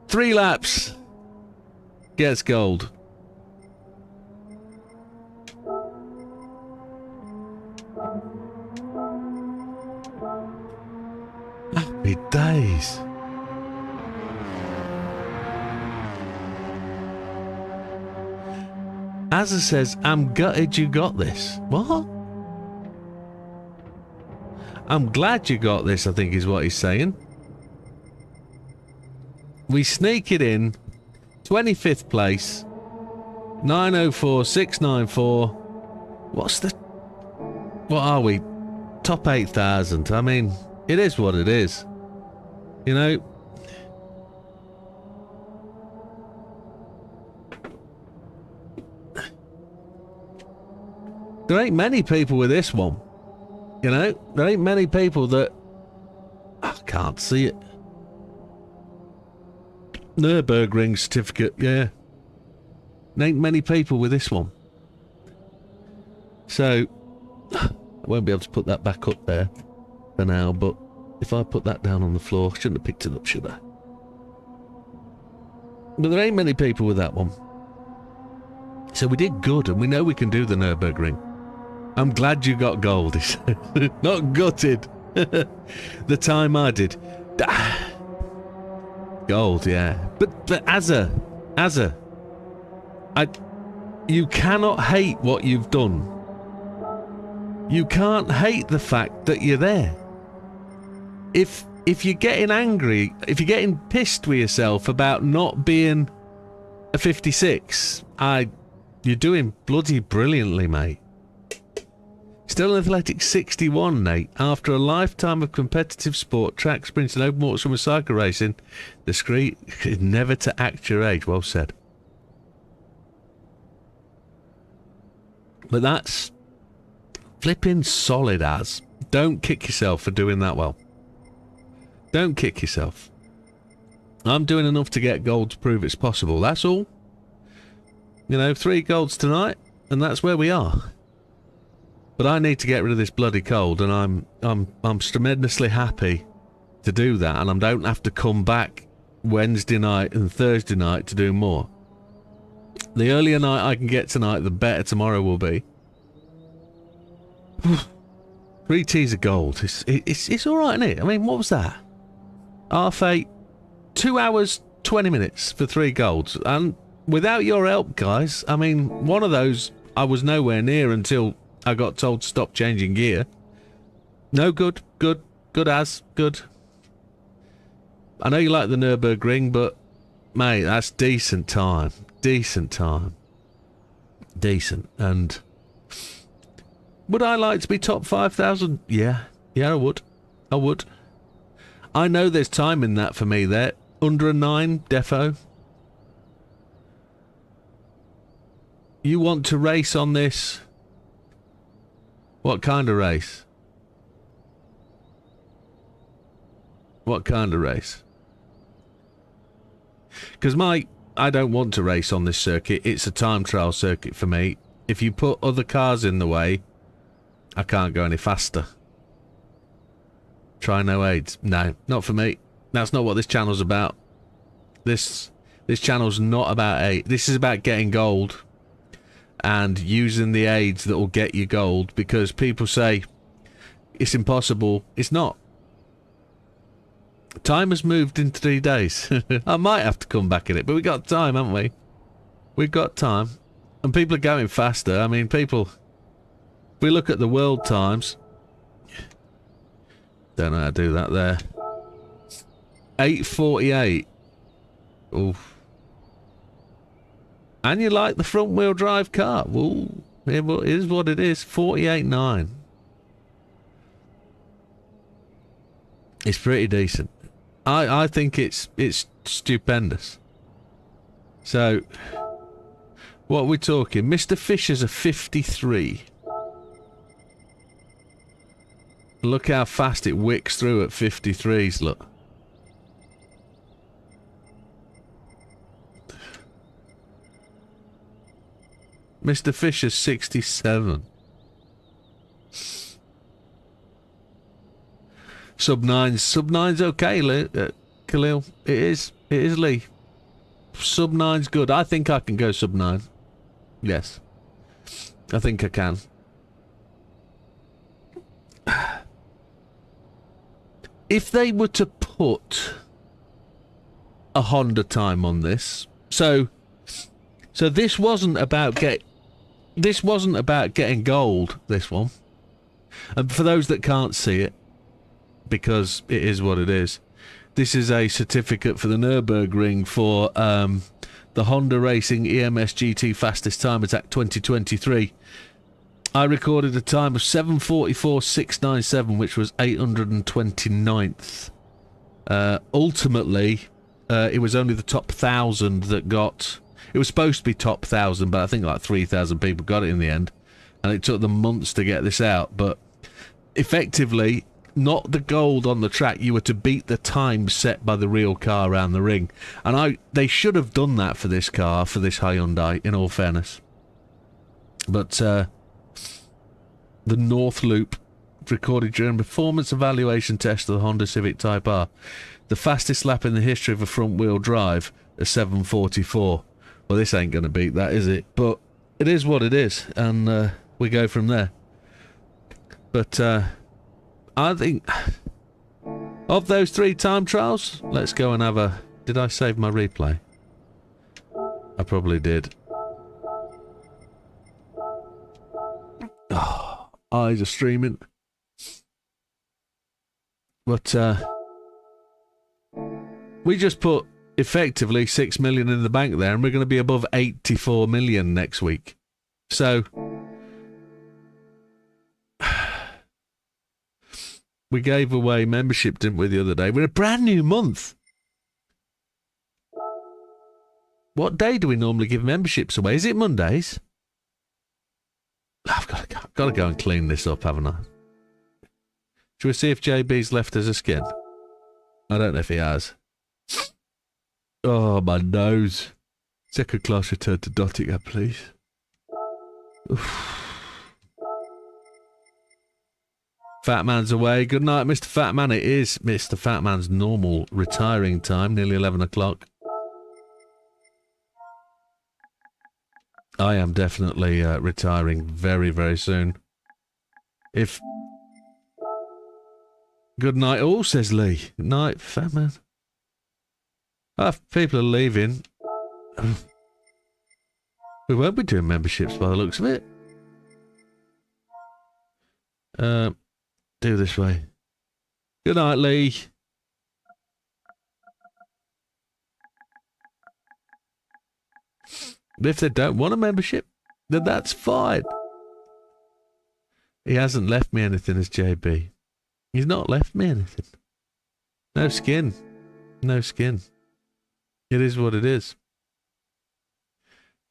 Three laps. Gets gold. Happy days. Azza says, I'm gutted you got this. What? I'm glad you got this, I think is what he's saying. We sneak it in. 25th place. 9:04.694. What's the... What are we? Top 8,000. I mean, it is what it is. You know? There ain't many people with this one. You know? There ain't many people that... I can't see it. Nürburgring certificate, yeah. There ain't many people with this one. So, I won't be able to put that back up there for now, but if I put that down on the floor, I shouldn't have picked it up, should I? But there ain't many people with that one. So we did good, and we know we can do the Nürburgring. I'm glad you got gold, he said. Not gutted. The time I did. Gold, yeah. But Azza, you cannot hate what you've done. You can't hate the fact that you're there. If you're getting angry, if you're getting pissed with yourself about not being a 56, you're doing bloody brilliantly, mate. It's Still an Athletic 61, Nate. After a lifetime of competitive sport, track sprinting, open waters from cycle racing, the secret is never to act your age. Well said. But that's flipping solid as. Don't kick yourself for doing that well. Don't kick yourself. I'm doing enough to get gold to prove it's possible. That's all. You know, 3 golds tonight, and that's where we are. But I need to get rid of this bloody cold, and I'm tremendously happy to do that, and I don't have to come back Wednesday night and Thursday night to do more. The earlier night I can get tonight, the better tomorrow will be. 3 T's of gold. It's all right, isn't it? I mean, what was that? R8, 2 hours 20 minutes for 3 golds, and without your help, guys, I mean, one of those I was nowhere near until I got told to stop changing gear. No, good as. I know you like the Nürburgring, but, mate, that's decent time. Decent. And would I like to be top 5,000? Yeah, I would. I know there's time in that for me there. Under a 9, defo. You want to race on this? What kind of race? What kind of race? Because I don't want to race on this circuit. It's a time trial circuit for me. If you put other cars in the way, I can't go any faster. Try no aids. No, not for me. That's not what this channel's about. This channel's not about aid. This is about getting gold and using the aids that will get you gold, because people say it's impossible. It's not. Time has moved in 3 days. I might have to come back in it, but we got time, haven't we? We've got time. And people are going faster. I mean, people... If we look at the world times... Don't know how to do that there. 8:48. Oof. And you like the front wheel drive car? Ooh, it is what it is. 48.9. It's pretty decent. I think it's stupendous. So, what are we talking? Mr. Fisher's a 53. Look how fast it wicks through at 53s, look. Mr. Fisher's 67. Sub 9's okay, Khalil. It is Lee. Sub 9's good. I think I can go sub 9. Yes. I think I can. If they were to put a Honda time on this, so this wasn't about getting gold, this one. And for those that can't see it, because it is what it is, this is a certificate for the Nürburgring for the Honda Racing EMS GT Fastest Time Attack 2023. I recorded a time of 7:44.697, which was 829th. Ultimately, it was only the top 1,000 that got... It was supposed to be top 1,000, but I think like 3,000 people got it in the end. And it took them months to get this out. But effectively, not the gold on the track. You were to beat the time set by the real car around the ring. And they should have done that for this car, for this Hyundai, in all fairness. But... the North Loop recorded during performance evaluation test of the Honda Civic Type R. The fastest lap in the history of a front-wheel drive, a 7:44. Well, this ain't going to beat that, is it? But it is what it is, and we go from there. But I think of those 3 time trials, let's go and have a... Did I save my replay? I probably did. Oh. Eyes are streaming. But, we just put, effectively, 6 million in the bank there, and we're going to be above 84 million next week. So, We gave away membership, didn't we, the other day? We're a brand new month. What day do we normally give memberships away? Is it Mondays? I've got to go and clean this up, haven't I? Shall we see if JB's left us a skin? I don't know if he has. Oh, my nose. Second class return to Dottingham, please. Oof. Fat Man's away. Good night, Mr. Fat Man. It is Mr. Fat Man's normal retiring time, nearly 11 o'clock. I am definitely retiring very, very soon. If... Good night all, says Lee. Good night, Fat Man. Oh, people are leaving. We won't be doing memberships by the looks of it. Do this way. Good night, Lee. If they don't want a membership, then that's fine. He hasn't left me anything as JB. He's not left me anything. No skin. No skin. It is what it is.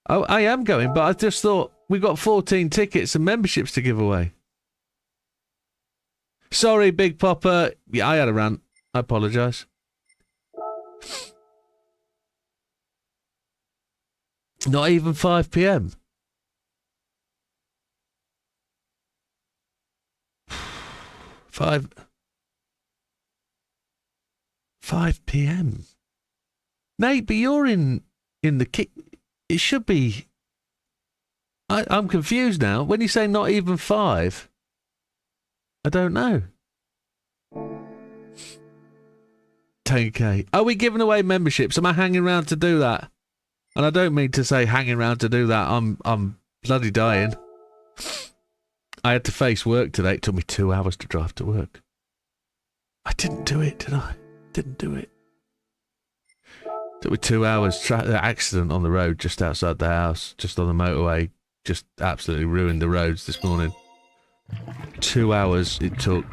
Oh, I am going, but I just thought we've got 14 tickets and memberships to give away. Sorry, Big Popper. Yeah, I had a rant. I apologise. Not even 5 p.m. 5 p.m. Nate, but you're in the kick. It should be. I'm confused now. When you say not even 5, I don't know. 10k. Are we giving away memberships? Am I hanging around to do that? And I don't mean to say hanging around to do that. I'm bloody dying. I had to face work today. It took me 2 hours to drive to work. I didn't do it, did I? Didn't do it. Took me 2 hours. Accident on the road just outside the house, just on the motorway. Just absolutely ruined the roads this morning. 2 hours it took.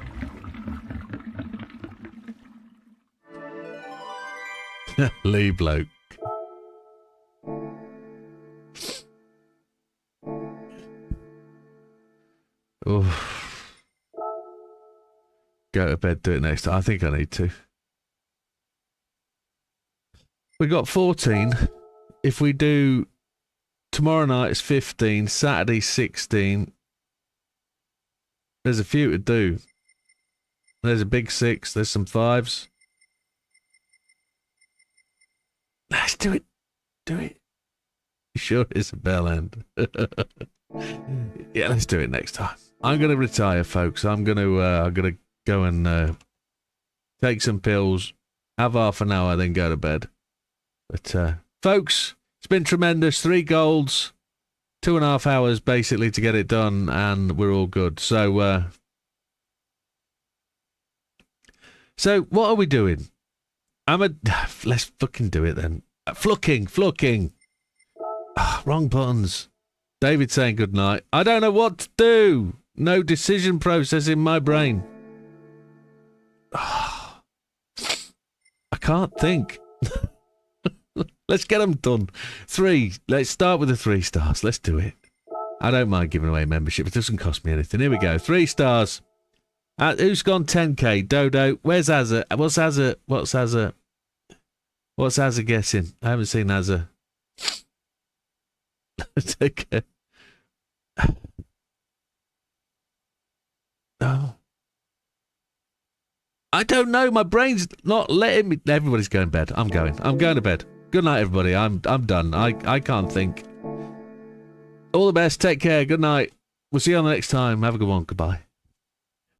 Lee bloke. Oh. Go to bed, do it next time. I think I need to. We got 14. If we do tomorrow night, it's 15. Saturday, 16. There's a few to do. There's a big 6. There's some 5s. Let's do it. Do it. You sure it's a bell end? Yeah, let's do it next time. I'm gonna retire, folks. I'm gonna go and take some pills, have half an hour, then go to bed. But folks, it's been tremendous. 3 golds, 2.5 hours basically to get it done, and we're all good. So what are we doing? Let's fucking do it then. Flucking. Oh, wrong buttons. David saying good night. I don't know what to do. No decision process in my brain. Oh, I can't think. Let's get them done. 3. Let's start with the 3 stars. Let's do it. I don't mind giving away membership. It doesn't cost me anything. Here we go. 3 stars. Who's gone 10k? Dodo. Where's Azza? What's Azza guessing? I haven't seen Azza. Okay. Oh. I don't know. My brain's not letting me. Everybody's going to bed. I'm going to bed. Good night, everybody. I'm done. I can't think. All the best. Take care. Good night. We'll see you on the next time. Have a good one. Goodbye.